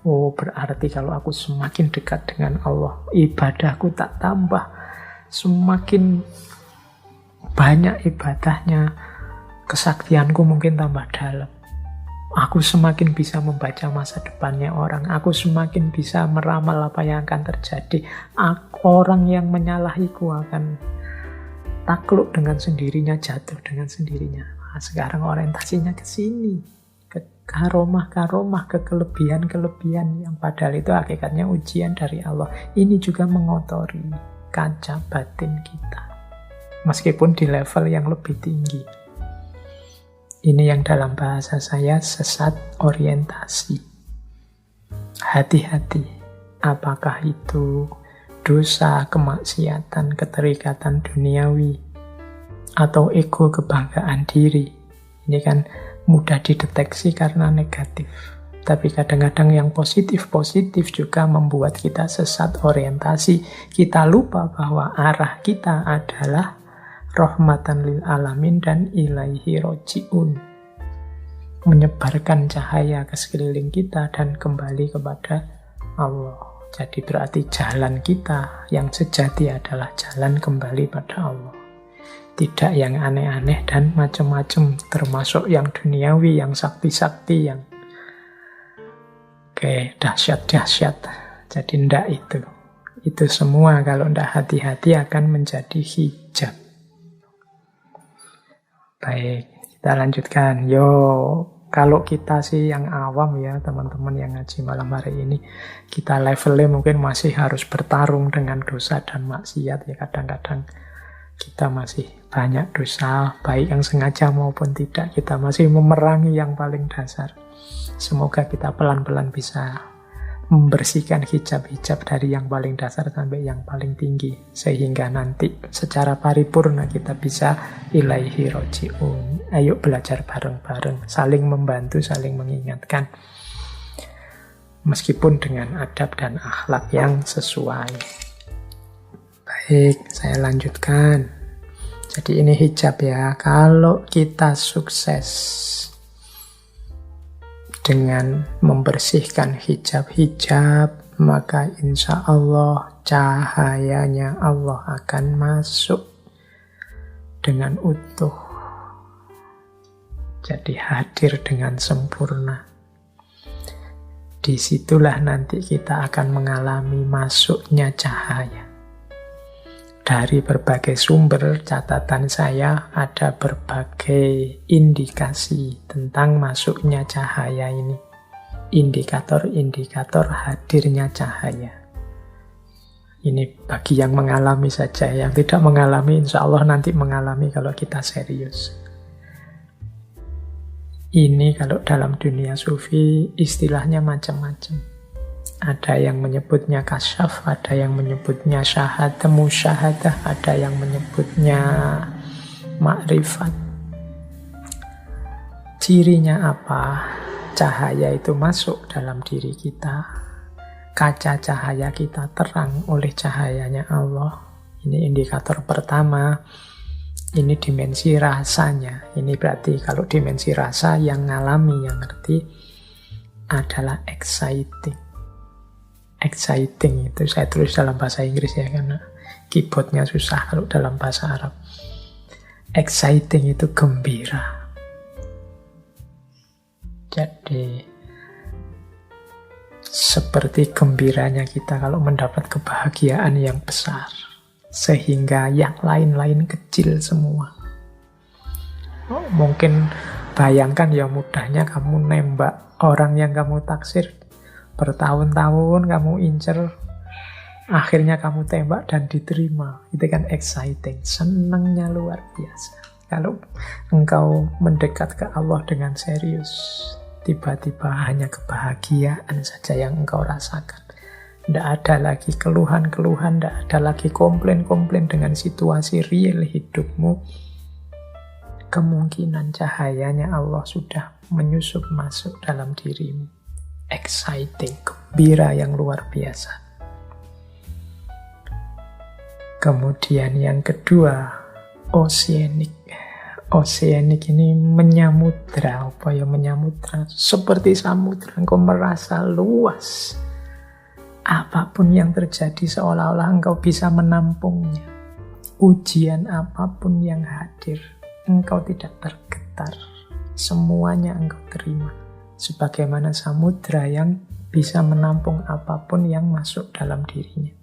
Oh, berarti kalau aku semakin dekat dengan Allah, ibadahku tak tambah, semakin banyak ibadahnya, kesaktianku mungkin tambah dalam. Aku semakin bisa membaca masa depannya orang. Aku semakin bisa meramal apa yang akan terjadi. Orang yang menyalahiku akan takluk dengan sendirinya, jatuh dengan sendirinya. Nah, sekarang orientasinya ke sini. Ke karomah-karomah, ke kelebihan-kelebihan yang padahal itu hakikatnya ujian dari Allah. Ini juga mengotori kaca batin kita. Meskipun di level yang lebih tinggi. Ini yang dalam bahasa saya sesat orientasi. Hati-hati, apakah itu dosa, kemaksiatan, keterikatan duniawi, atau ego kebanggaan diri. Ini kan mudah dideteksi karena negatif. Tapi kadang-kadang yang positif-positif juga membuat kita sesat orientasi. Kita lupa bahwa arah kita adalah rahmatan lil alamin dan ilaihi roji'un. Menyebarkan cahaya ke sekeliling kita dan kembali kepada Allah. Jadi berarti jalan kita yang sejati adalah jalan kembali pada Allah. Tidak yang aneh-aneh dan macam-macam, termasuk yang duniawi, yang sakti-sakti, yang dahsyat-dahsyat. Jadi ndak itu. Itu semua kalau ndak hati-hati akan menjadi hijab. Baik, kita lanjutkan. Kalau kita sih yang awam ya, teman-teman yang ngaji malam hari ini, kita levelnya mungkin masih harus bertarung dengan dosa dan maksiat ya. Kadang-kadang kita masih banyak dosa, baik yang sengaja maupun tidak. Kita masih memerangi yang paling dasar. Semoga kita pelan-pelan bisa membersihkan hijab-hijab dari yang paling dasar sampai yang paling tinggi. Sehingga nanti secara paripurna kita bisa ilaihi roji'un. Ayo belajar bareng-bareng, saling membantu, saling mengingatkan. Meskipun dengan adab dan akhlak yang sesuai. Baik, saya lanjutkan. Jadi ini hijab ya. Kalau kita sukses dengan membersihkan hijab-hijab, maka insya Allah cahayanya Allah akan masuk dengan utuh. Jadi hadir dengan sempurna. Disitulah nanti kita akan mengalami masuknya cahaya. Dari berbagai sumber catatan saya ada berbagai indikasi tentang masuknya cahaya ini. Indikator-indikator hadirnya cahaya. Ini bagi yang mengalami saja, yang tidak mengalami insya Allah nanti mengalami kalau kita serius. Ini kalau dalam dunia sufi istilahnya macam-macam. Ada yang menyebutnya kasyaf, ada yang menyebutnya syahadah, musyahadah, ada yang menyebutnya makrifat. Cirinya apa? Cahaya itu masuk dalam diri kita. Kaca cahaya kita terang oleh cahayanya Allah. Ini indikator pertama. Ini dimensi rasanya. Ini berarti kalau dimensi rasa yang ngalami, yang ngerti adalah exciting. Exciting itu saya tulis dalam bahasa Inggris ya, karena keyboardnya susah kalau dalam bahasa Arab. Exciting itu gembira. Jadi seperti gembiranya kita kalau mendapat kebahagiaan yang besar, sehingga yang lain-lain kecil semua. Mungkin bayangkan ya mudahnya kamu nembak orang yang kamu taksir, bertahun-tahun kamu incer, akhirnya kamu tembak dan diterima. Itu kan exciting, senangnya luar biasa. Kalau engkau mendekat ke Allah dengan serius, tiba-tiba hanya kebahagiaan saja yang engkau rasakan. Tidak ada lagi keluhan-keluhan, tidak ada lagi komplain-komplain dengan situasi real hidupmu. Kemungkinan cahayanya Allah sudah menyusup masuk dalam dirimu. Exciting, gembira yang luar biasa. Kemudian yang kedua, oceanic. Oceanic ini menyamudra, apa ya menyamudra? Seperti samudra, engkau merasa luas. Apapun yang terjadi seolah-olah engkau bisa menampungnya. Ujian apapun yang hadir, engkau tidak tergetar. Semuanya engkau terima. Sebagaimana samudra yang bisa menampung apapun yang masuk dalam dirinya.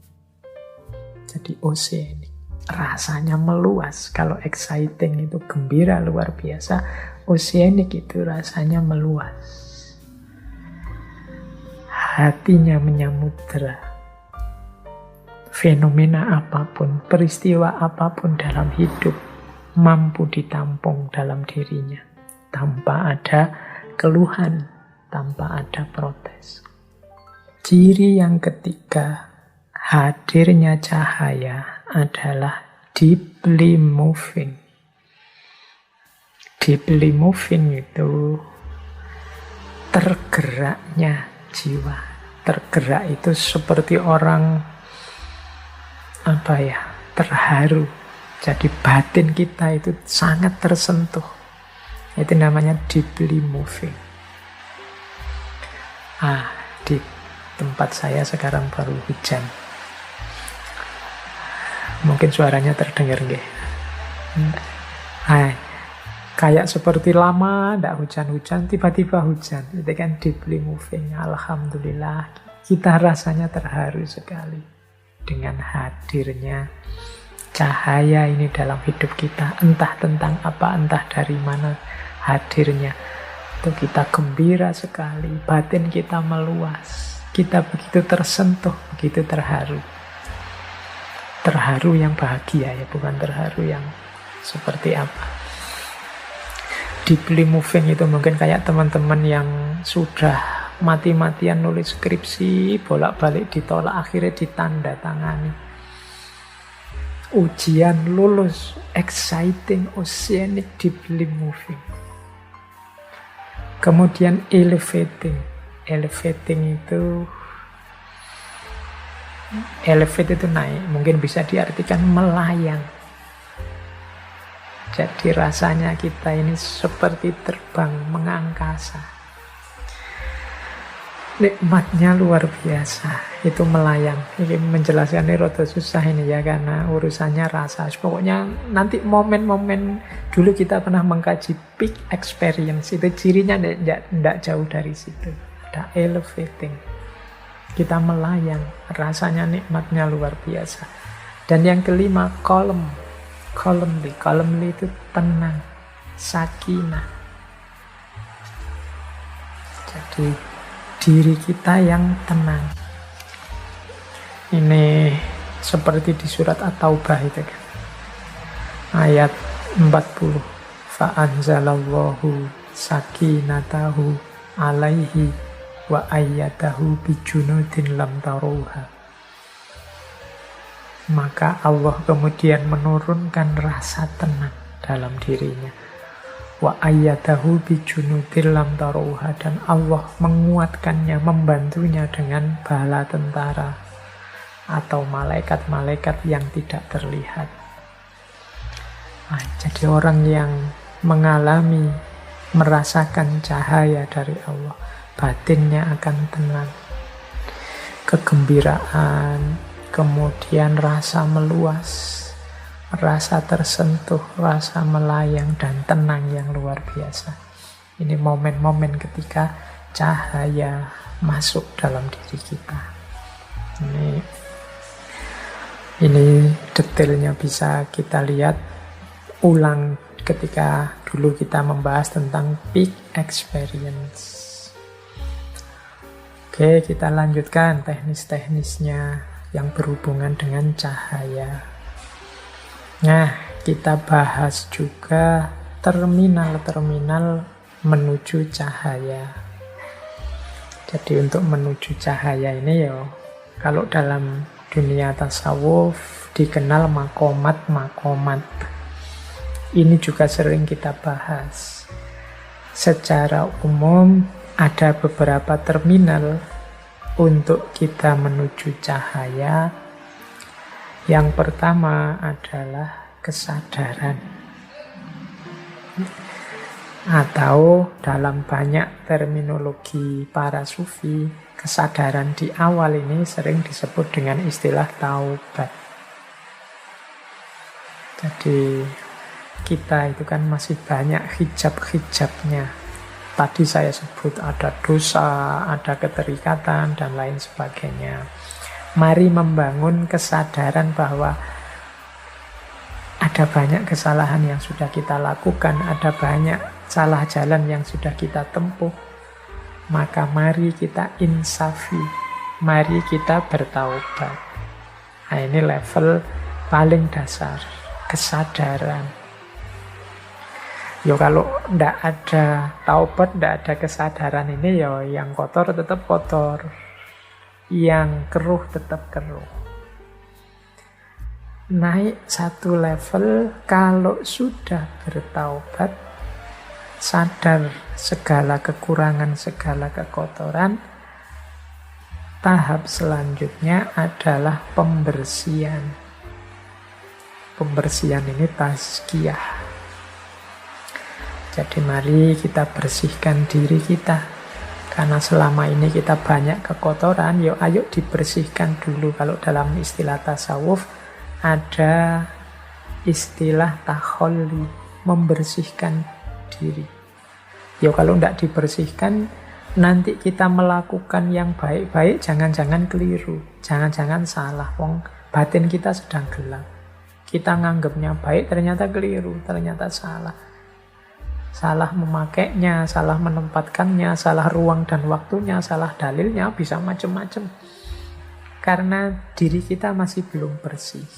Jadi oceanic. Rasanya meluas. Kalau exciting itu gembira luar biasa, oceanic itu rasanya meluas. Hatinya menyamudra. Fenomena apapun, peristiwa apapun dalam hidup mampu ditampung dalam dirinya tanpa ada keluhan, tanpa ada protes. Ciri yang ketiga, hadirnya cahaya adalah deeply moving. Deeply moving itu tergeraknya jiwa. Tergerak itu seperti orang terharu. Jadi batin kita itu sangat tersentuh. Itu namanya deeply moving. Di tempat saya sekarang baru hujan. Mungkin suaranya terdengar nggih. Kayak seperti lama tidak hujan-hujan, tiba-tiba hujan. Itu kan deeply moving. Alhamdulillah, kita rasanya terharu sekali dengan hadirnya cahaya ini dalam hidup kita. Entah tentang apa, entah dari mana hadirnya. Itu kita gembira sekali, batin kita meluas. Kita begitu tersentuh, begitu terharu. Terharu yang bahagia ya, bukan terharu yang seperti apa. Deeply moving itu mungkin kayak teman-teman yang sudah mati-matian nulis skripsi, bolak-balik ditolak, akhirnya ditanda tangani. Ujian lulus, exciting, oceanic, deeply moving. Kemudian elevating. Elevating itu elevate itu naik, mungkin bisa diartikan melayang. Jadi rasanya kita ini seperti terbang mengangkasa. Nikmatnya luar biasa. Itu melayang. Ini menjelaskannya rada susah ini ya, karena urusannya rasa. Pokoknya nanti momen-momen dulu kita pernah mengkaji peak experience. Itu cirinya tidak jauh dari situ. Ada elevating. Kita melayang. Rasanya nikmatnya luar biasa. Dan yang kelima, calm. Calmly itu tenang, sakinah. Jadi diri kita yang tenang. Ini seperti di surat At-Taubah itu kan. Ayat 40. Fa'anzalallahu sakinatahu alaihi wa ayyadahu bijunudin lam taruha. Maka Allah kemudian menurunkan rasa tenang dalam dirinya. Wa ayyadahu bijunudil lam taruha, dan Allah menguatkannya, membantunya dengan bala tentara atau malaikat-malaikat yang tidak terlihat. Nah, jadi orang yang mengalami, merasakan cahaya dari Allah, batinnya akan tenang. Kegembiraan, kemudian rasa meluas, rasa tersentuh, rasa melayang, dan tenang yang luar biasa. Ini momen-momen ketika cahaya masuk dalam diri kita. Ini detailnya bisa kita lihat ulang ketika dulu kita membahas tentang peak experience. Oke, kita lanjutkan teknis-teknisnya yang berhubungan dengan cahaya. Nah, kita bahas juga terminal-terminal menuju cahaya. Jadi untuk menuju cahaya ini kalau dalam dunia tasawuf dikenal makomat-makomat. Ini juga sering kita bahas. Secara umum ada beberapa terminal untuk kita menuju cahaya. Yang pertama adalah kesadaran. Atau dalam banyak terminologi para sufi, kesadaran di awal ini sering disebut dengan istilah taubat. Jadi kita itu kan masih banyak hijab-hijabnya. Tadi saya sebut ada dosa, ada keterikatan, dan lain sebagainya. Mari membangun kesadaran bahwa ada banyak kesalahan yang sudah kita lakukan, ada banyak salah jalan yang sudah kita tempuh. Maka mari kita insafi, mari kita bertaubat. Nah, ini level paling dasar, kesadaran. Kalau ndak ada taubat, ndak ada kesadaran ini, yang kotor tetap kotor, yang keruh tetap keruh. Naik satu level kalau sudah bertaubat, sadar segala kekurangan, segala kekotoran. Tahap selanjutnya adalah pembersihan. Pembersihan ini tazkiyah. Jadi mari kita bersihkan diri kita. Karena selama ini kita banyak kekotoran, ayo dibersihkan dulu. Kalau dalam istilah tasawuf ada istilah takholli, membersihkan diri. Kalau tidak dibersihkan, nanti kita melakukan yang baik-baik, jangan-jangan keliru, jangan-jangan salah. Batin kita sedang gelap. Kita nganggapnya baik, ternyata keliru, ternyata salah. Salah memakainya, salah menempatkannya, salah ruang dan waktunya, salah dalilnya, bisa macam-macam. Karena diri kita masih belum bersih.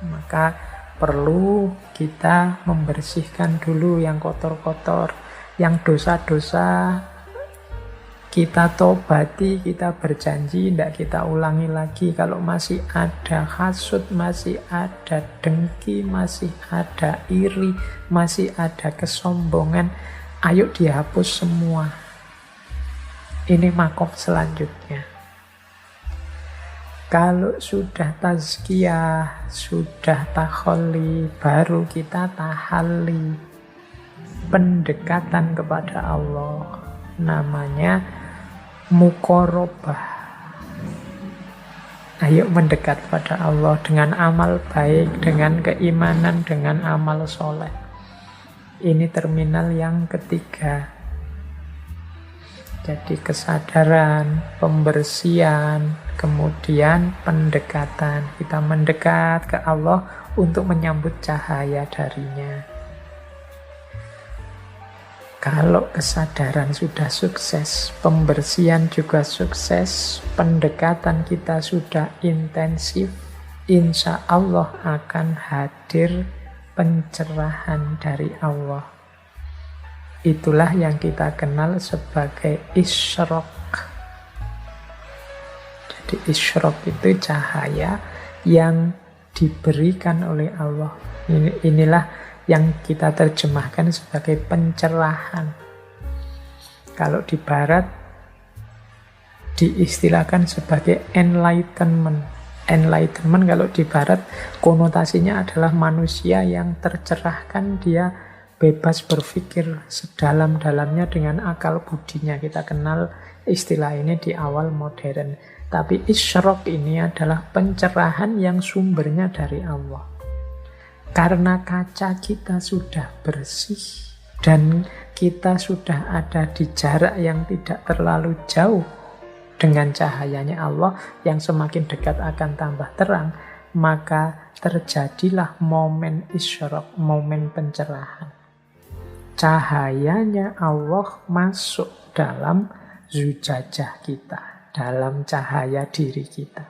Maka perlu kita membersihkan dulu yang kotor-kotor, yang dosa-dosa kita tobati, kita berjanji, tidak kita ulangi lagi. Kalau masih ada hasud, masih ada dengki, masih ada iri, masih ada kesombongan, ayo dihapus semua. Ini makom selanjutnya. Kalau sudah tazkiyah, sudah takholli, baru kita tahalli, pendekatan kepada Allah. Namanya muqarabah. Ayo mendekat pada Allah dengan amal baik, dengan keimanan, dengan amal soleh. Ini terminal yang ketiga. Jadi kesadaran, pembersihan, kemudian pendekatan. Kita mendekat ke Allah untuk menyambut cahaya darinya. Kalau kesadaran sudah sukses, pembersihan juga sukses, pendekatan kita sudah intensif, insya Allah akan hadir pencerahan dari Allah. Itulah yang kita kenal sebagai isyraq. Jadi isyraq itu cahaya yang diberikan oleh Allah. Inilah yang kita terjemahkan sebagai pencerahan. Kalau di barat diistilahkan sebagai enlightenment. Enlightenment kalau di barat konotasinya adalah manusia yang tercerahkan, dia bebas berpikir sedalam-dalamnya dengan akal budinya. Kita kenal istilah ini di awal modern. Tapi isyraq ini adalah pencerahan yang sumbernya dari Allah. Karena kaca kita sudah bersih dan kita sudah ada di jarak yang tidak terlalu jauh dengan cahayanya Allah yang semakin dekat akan tambah terang, maka terjadilah momen isyraq, momen pencerahan. Cahayanya Allah masuk dalam zujajah kita, dalam cahaya diri kita.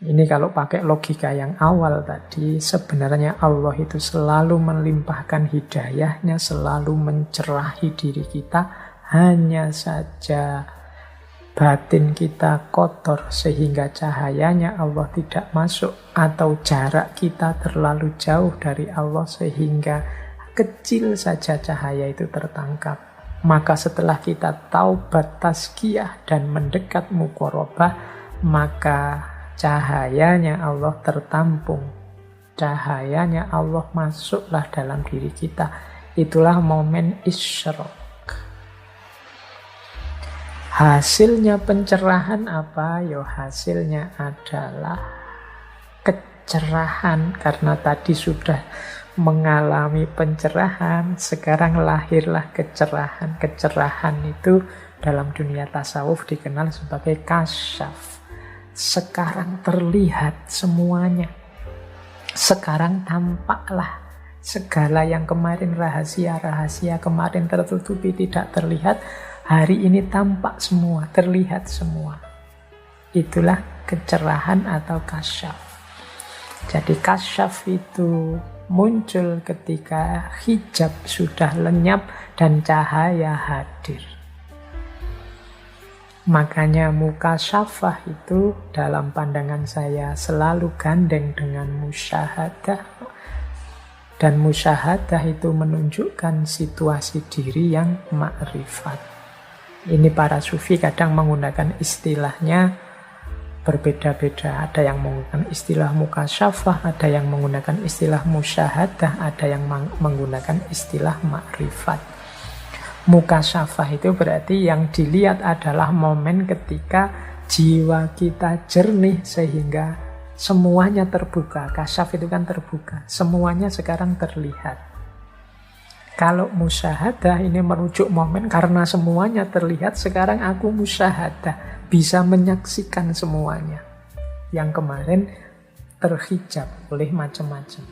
Ini kalau pakai logika yang awal tadi, sebenarnya Allah itu selalu melimpahkan hidayahnya, selalu mencerahi diri kita. Hanya saja batin kita kotor sehingga cahayanya Allah tidak masuk, atau jarak kita terlalu jauh dari Allah sehingga kecil saja cahaya itu tertangkap. Maka setelah kita taubat tazkiyah dan mendekat muqarabah, maka cahayanya Allah tertampung. Cahayanya Allah masuklah dalam diri kita. Itulah momen isyraq. Hasilnya pencerahan apa? Ya hasilnya adalah kecerahan. Karena tadi sudah mengalami pencerahan, sekarang lahirlah kecerahan. Kecerahan itu dalam dunia tasawuf dikenal sebagai kasyaf. Sekarang terlihat semuanya. Sekarang tampaklah segala yang kemarin rahasia-rahasia, kemarin tertutupi tidak terlihat, hari ini tampak semua, terlihat semua. Itulah kecerahan atau kasyaf. Jadi kasyaf itu muncul ketika hijab sudah lenyap dan cahaya hadir. Makanya mukasyafah itu dalam pandangan saya selalu gandeng dengan musyahadah. Dan musyahadah itu menunjukkan situasi diri yang ma'rifat. Ini para sufi kadang menggunakan istilahnya berbeda-beda. Ada yang menggunakan istilah mukasyafah, ada yang menggunakan istilah musyahadah, ada yang menggunakan istilah ma'rifat. Mukasyafah itu berarti yang dilihat adalah momen ketika jiwa kita jernih sehingga semuanya terbuka. Kasyaf itu kan terbuka, semuanya sekarang terlihat. Kalau musyahadah ini merujuk momen karena semuanya terlihat, sekarang aku musyahadah, bisa menyaksikan semuanya. Yang kemarin terhijab oleh macam-macam.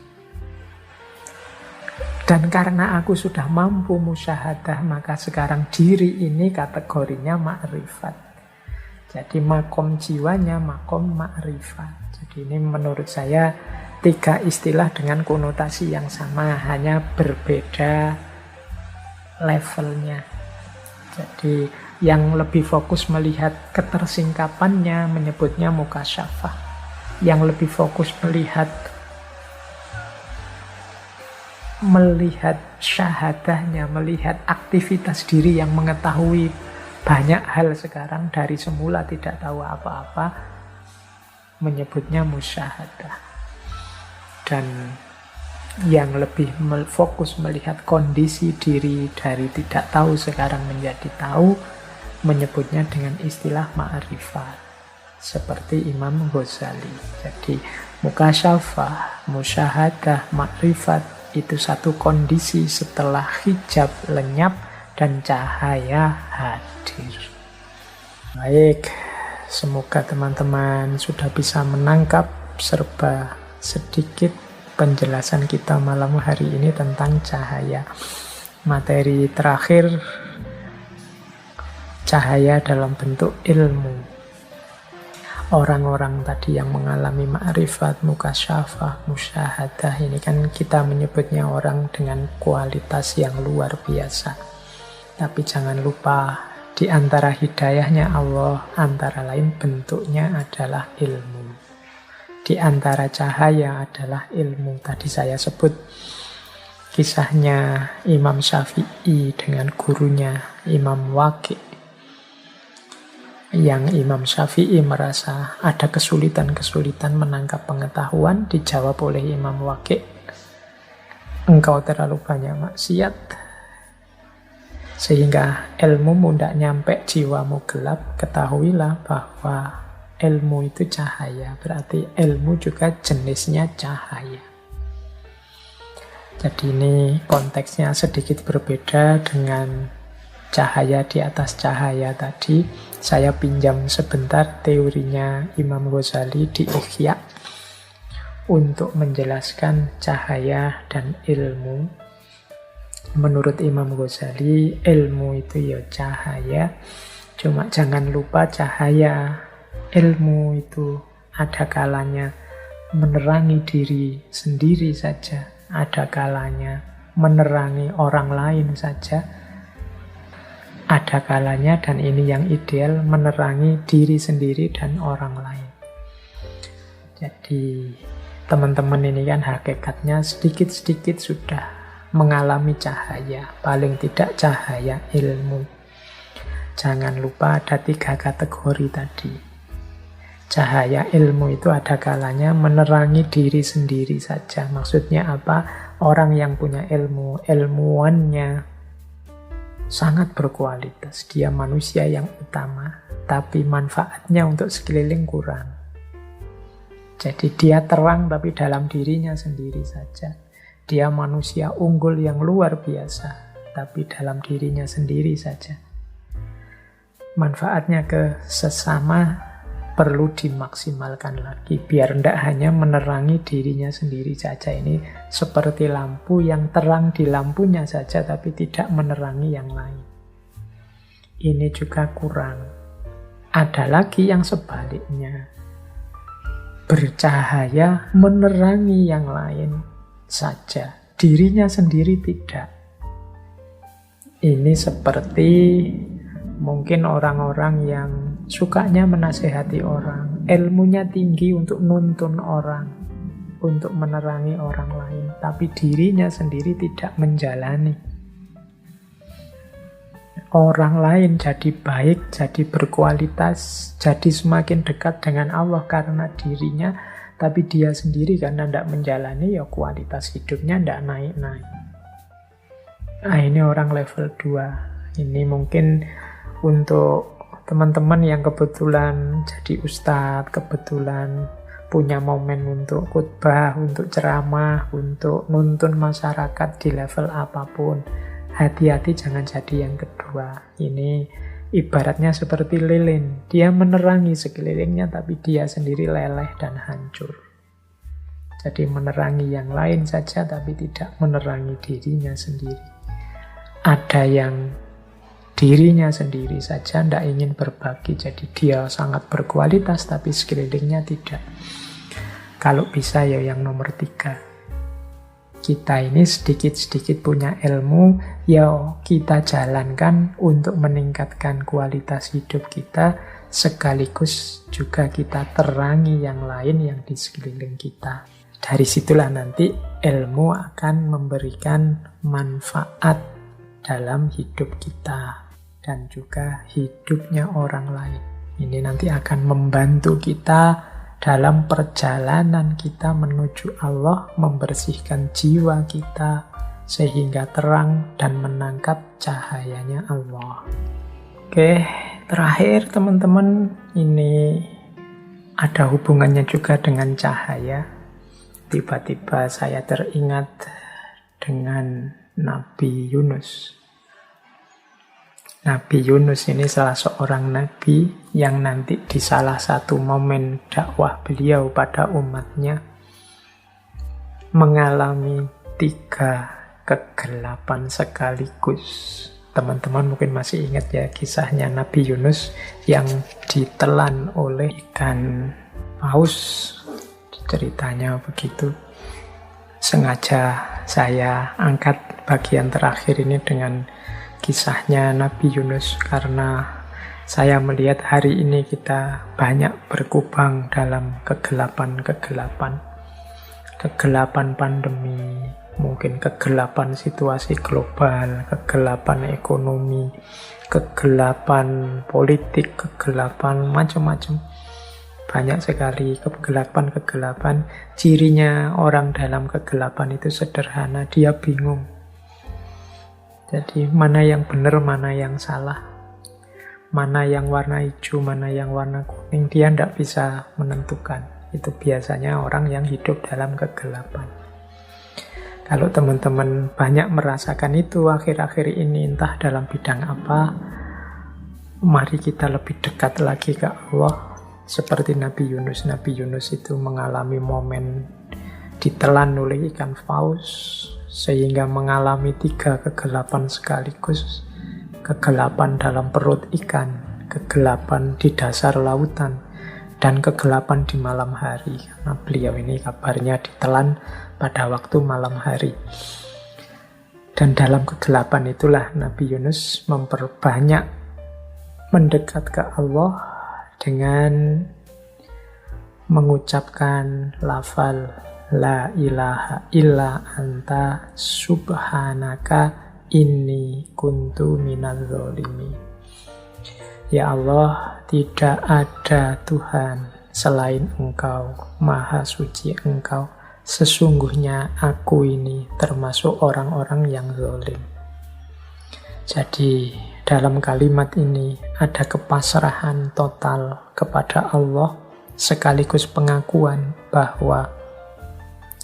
Dan karena aku sudah mampu musyahadah, maka sekarang diri ini kategorinya ma'rifat. Jadi makom jiwanya makom ma'rifat. Jadi ini menurut saya 3 istilah dengan konotasi yang sama, hanya berbeda levelnya. Jadi yang lebih fokus melihat ketersingkapannya menyebutnya mukasyafah. Yang lebih fokus melihat syahadahnya, melihat aktivitas diri yang mengetahui banyak hal sekarang dari semula tidak tahu apa-apa, menyebutnya musyahadah. Dan yang lebih fokus melihat kondisi diri dari tidak tahu sekarang menjadi tahu, menyebutnya dengan istilah ma'rifat, seperti Imam Ghazali. Jadi mukasyafah, musyahadah, ma'rifat itu satu kondisi setelah hijab lenyap dan cahaya hadir. Baik, semoga teman-teman sudah bisa menangkap serba sedikit penjelasan kita malam hari ini tentang cahaya. Materi terakhir, cahaya dalam bentuk ilmu. Orang-orang tadi yang mengalami ma'rifat, mukasyafah, musyahadah, ini kan kita menyebutnya orang dengan kualitas yang luar biasa. Tapi jangan lupa, di antara hidayahnya Allah, antara lain bentuknya adalah ilmu. Di antara cahaya adalah ilmu. Tadi saya sebut kisahnya Imam Syafi'i dengan gurunya Imam Waqi'. Yang Imam Syafi'i merasa ada kesulitan-kesulitan menangkap pengetahuan, dijawab oleh Imam Waqi', engkau terlalu banyak maksiat, sehingga ilmumu tidak nyampe, jiwamu gelap. Ketahuilah bahwa ilmu itu cahaya, berarti ilmu juga jenisnya cahaya. Jadi ini konteksnya sedikit berbeda dengan cahaya di atas cahaya tadi. Saya pinjam sebentar teorinya Imam Ghazali di Ihya untuk menjelaskan cahaya dan ilmu. Menurut Imam Ghazali, ilmu itu ya cahaya, cuma jangan lupa cahaya ilmu itu ada kalanya menerangi diri sendiri saja, ada kalanya menerangi orang lain saja, ada kalanya, dan ini yang ideal, menerangi diri sendiri dan orang lain. Jadi teman-teman ini kan hakikatnya sedikit-sedikit sudah mengalami cahaya, paling tidak cahaya ilmu. Jangan lupa ada 3 kategori tadi. Cahaya ilmu itu ada kalanya menerangi diri sendiri saja. Maksudnya apa? Orang yang punya ilmu, ilmuwannya sangat berkualitas. Dia manusia yang utama, tapi manfaatnya untuk sekeliling kurang. Jadi dia terang tapi dalam dirinya sendiri saja. Dia manusia unggul yang luar biasa, tapi dalam dirinya sendiri saja. Manfaatnya ke sesama perlu dimaksimalkan lagi, biar tidak hanya menerangi dirinya sendiri saja. Ini seperti lampu yang terang di lampunya saja tapi tidak menerangi yang lain. Ini juga kurang. Ada lagi yang sebaliknya, bercahaya menerangi yang lain saja, dirinya sendiri tidak. Ini seperti mungkin orang-orang yang sukanya menasehati orang, ilmunya tinggi untuk nuntun orang, untuk menerangi orang lain, tapi dirinya sendiri tidak menjalani. Orang lain jadi baik, jadi berkualitas, jadi semakin dekat dengan Allah karena dirinya, tapi dia sendiri karena tidak menjalani, ya kualitas hidupnya tidak naik-naik. Nah, ini orang level 2. Ini mungkin untuk teman-teman yang kebetulan jadi ustadz, kebetulan punya momen untuk khutbah, untuk ceramah, untuk nuntun masyarakat di level apapun. Hati-hati jangan jadi yang kedua. Ini ibaratnya seperti lilin. Dia menerangi sekelilingnya, tapi dia sendiri leleh dan hancur. Jadi menerangi yang lain saja, tapi tidak menerangi dirinya sendiri. Ada yang dirinya sendiri saja tidak ingin berbagi, jadi dia sangat berkualitas tapi sekelilingnya tidak. Kalau bisa ya yang nomor 3, kita ini sedikit-sedikit punya ilmu, ya kita jalankan untuk meningkatkan kualitas hidup kita, sekaligus juga kita terangi yang lain yang di sekeliling kita. Dari situlah nanti ilmu akan memberikan manfaat dalam hidup kita dan juga hidupnya orang lain. Ini nanti akan membantu kita dalam perjalanan kita menuju Allah, membersihkan jiwa kita sehingga terang dan menangkap cahayanya Allah. Oke, terakhir teman-teman, ini ada hubungannya juga dengan cahaya. Tiba-tiba saya teringat dengan Nabi Yunus. Nabi Yunus ini salah seorang nabi yang nanti di salah satu momen dakwah beliau pada umatnya mengalami 3 kegelapan sekaligus. Teman-teman mungkin masih ingat ya kisahnya Nabi Yunus yang ditelan oleh ikan paus. Ceritanya begitu. Sengaja saya angkat bagian terakhir ini dengan kisahnya Nabi Yunus karena saya melihat hari ini kita banyak berkubang dalam kegelapan-kegelapan. Kegelapan pandemi, mungkin kegelapan situasi global, kegelapan ekonomi, kegelapan politik, kegelapan macam-macam. Banyak sekali kegelapan-kegelapan. Cirinya orang dalam kegelapan itu sederhana, dia bingung. Jadi mana yang benar, mana yang salah, mana yang warna hijau, mana yang warna kuning, dia tidak bisa menentukan. Itu biasanya orang yang hidup dalam kegelapan. Kalau teman-teman banyak merasakan itu akhir-akhir ini, entah dalam bidang apa, mari kita lebih dekat lagi ke Allah. Seperti Nabi Yunus. Nabi Yunus itu mengalami momen ditelan oleh ikan paus, sehingga mengalami 3 kegelapan sekaligus. Kegelapan dalam perut ikan, kegelapan di dasar lautan, dan kegelapan di malam hari. Karena beliau ini kabarnya ditelan pada waktu malam hari. Dan dalam kegelapan itulah Nabi Yunus memperbanyak mendekat ke Allah dengan mengucapkan lafal La ilaha illa anta subhanaka inni kuntu minadz zalimin. Ya Allah, tidak ada Tuhan selain Engkau, Maha Suci Engkau. Sesungguhnya aku ini termasuk orang-orang yang zalim. Jadi dalam kalimat ini ada kepasrahan total kepada Allah, sekaligus pengakuan bahwa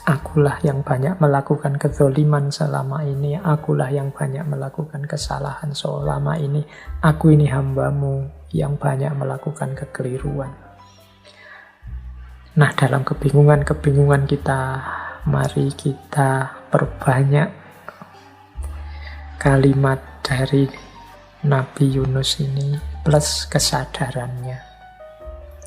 akulah yang banyak melakukan kezaliman selama ini, akulah yang banyak melakukan kesalahan selama ini, aku ini hamba-Mu yang banyak melakukan kekeliruan. Nah, dalam kebingungan-kebingungan kita, mari kita perbanyak kalimat dari Nabi Yunus ini plus kesadarannya.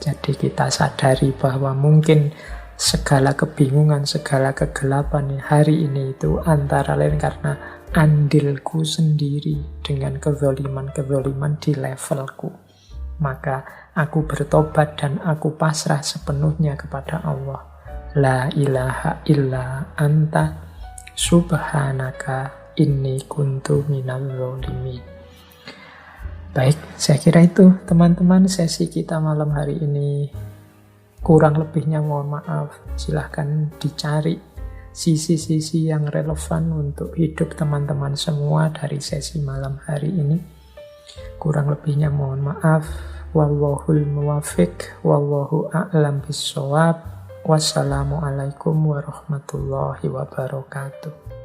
Jadi kita sadari bahwa mungkin segala kebingungan, segala kegelapan hari ini itu antara lain karena andilku sendiri dengan kezaliman-kezaliman di levelku. Maka aku bertobat dan aku pasrah sepenuhnya kepada Allah. La ilaha illa anta subhanaka inni kuntu minadz zalimin. Baik, saya kira itu teman-teman sesi kita malam hari ini. Kurang lebihnya mohon maaf, silahkan dicari sisi-sisi yang relevan untuk hidup teman-teman semua dari sesi malam hari ini. Kurang lebihnya mohon maaf. Wallahul muwaffiq, wallahu a'lam bissawab. Wassalamualaikum warahmatullahi wabarakatuh.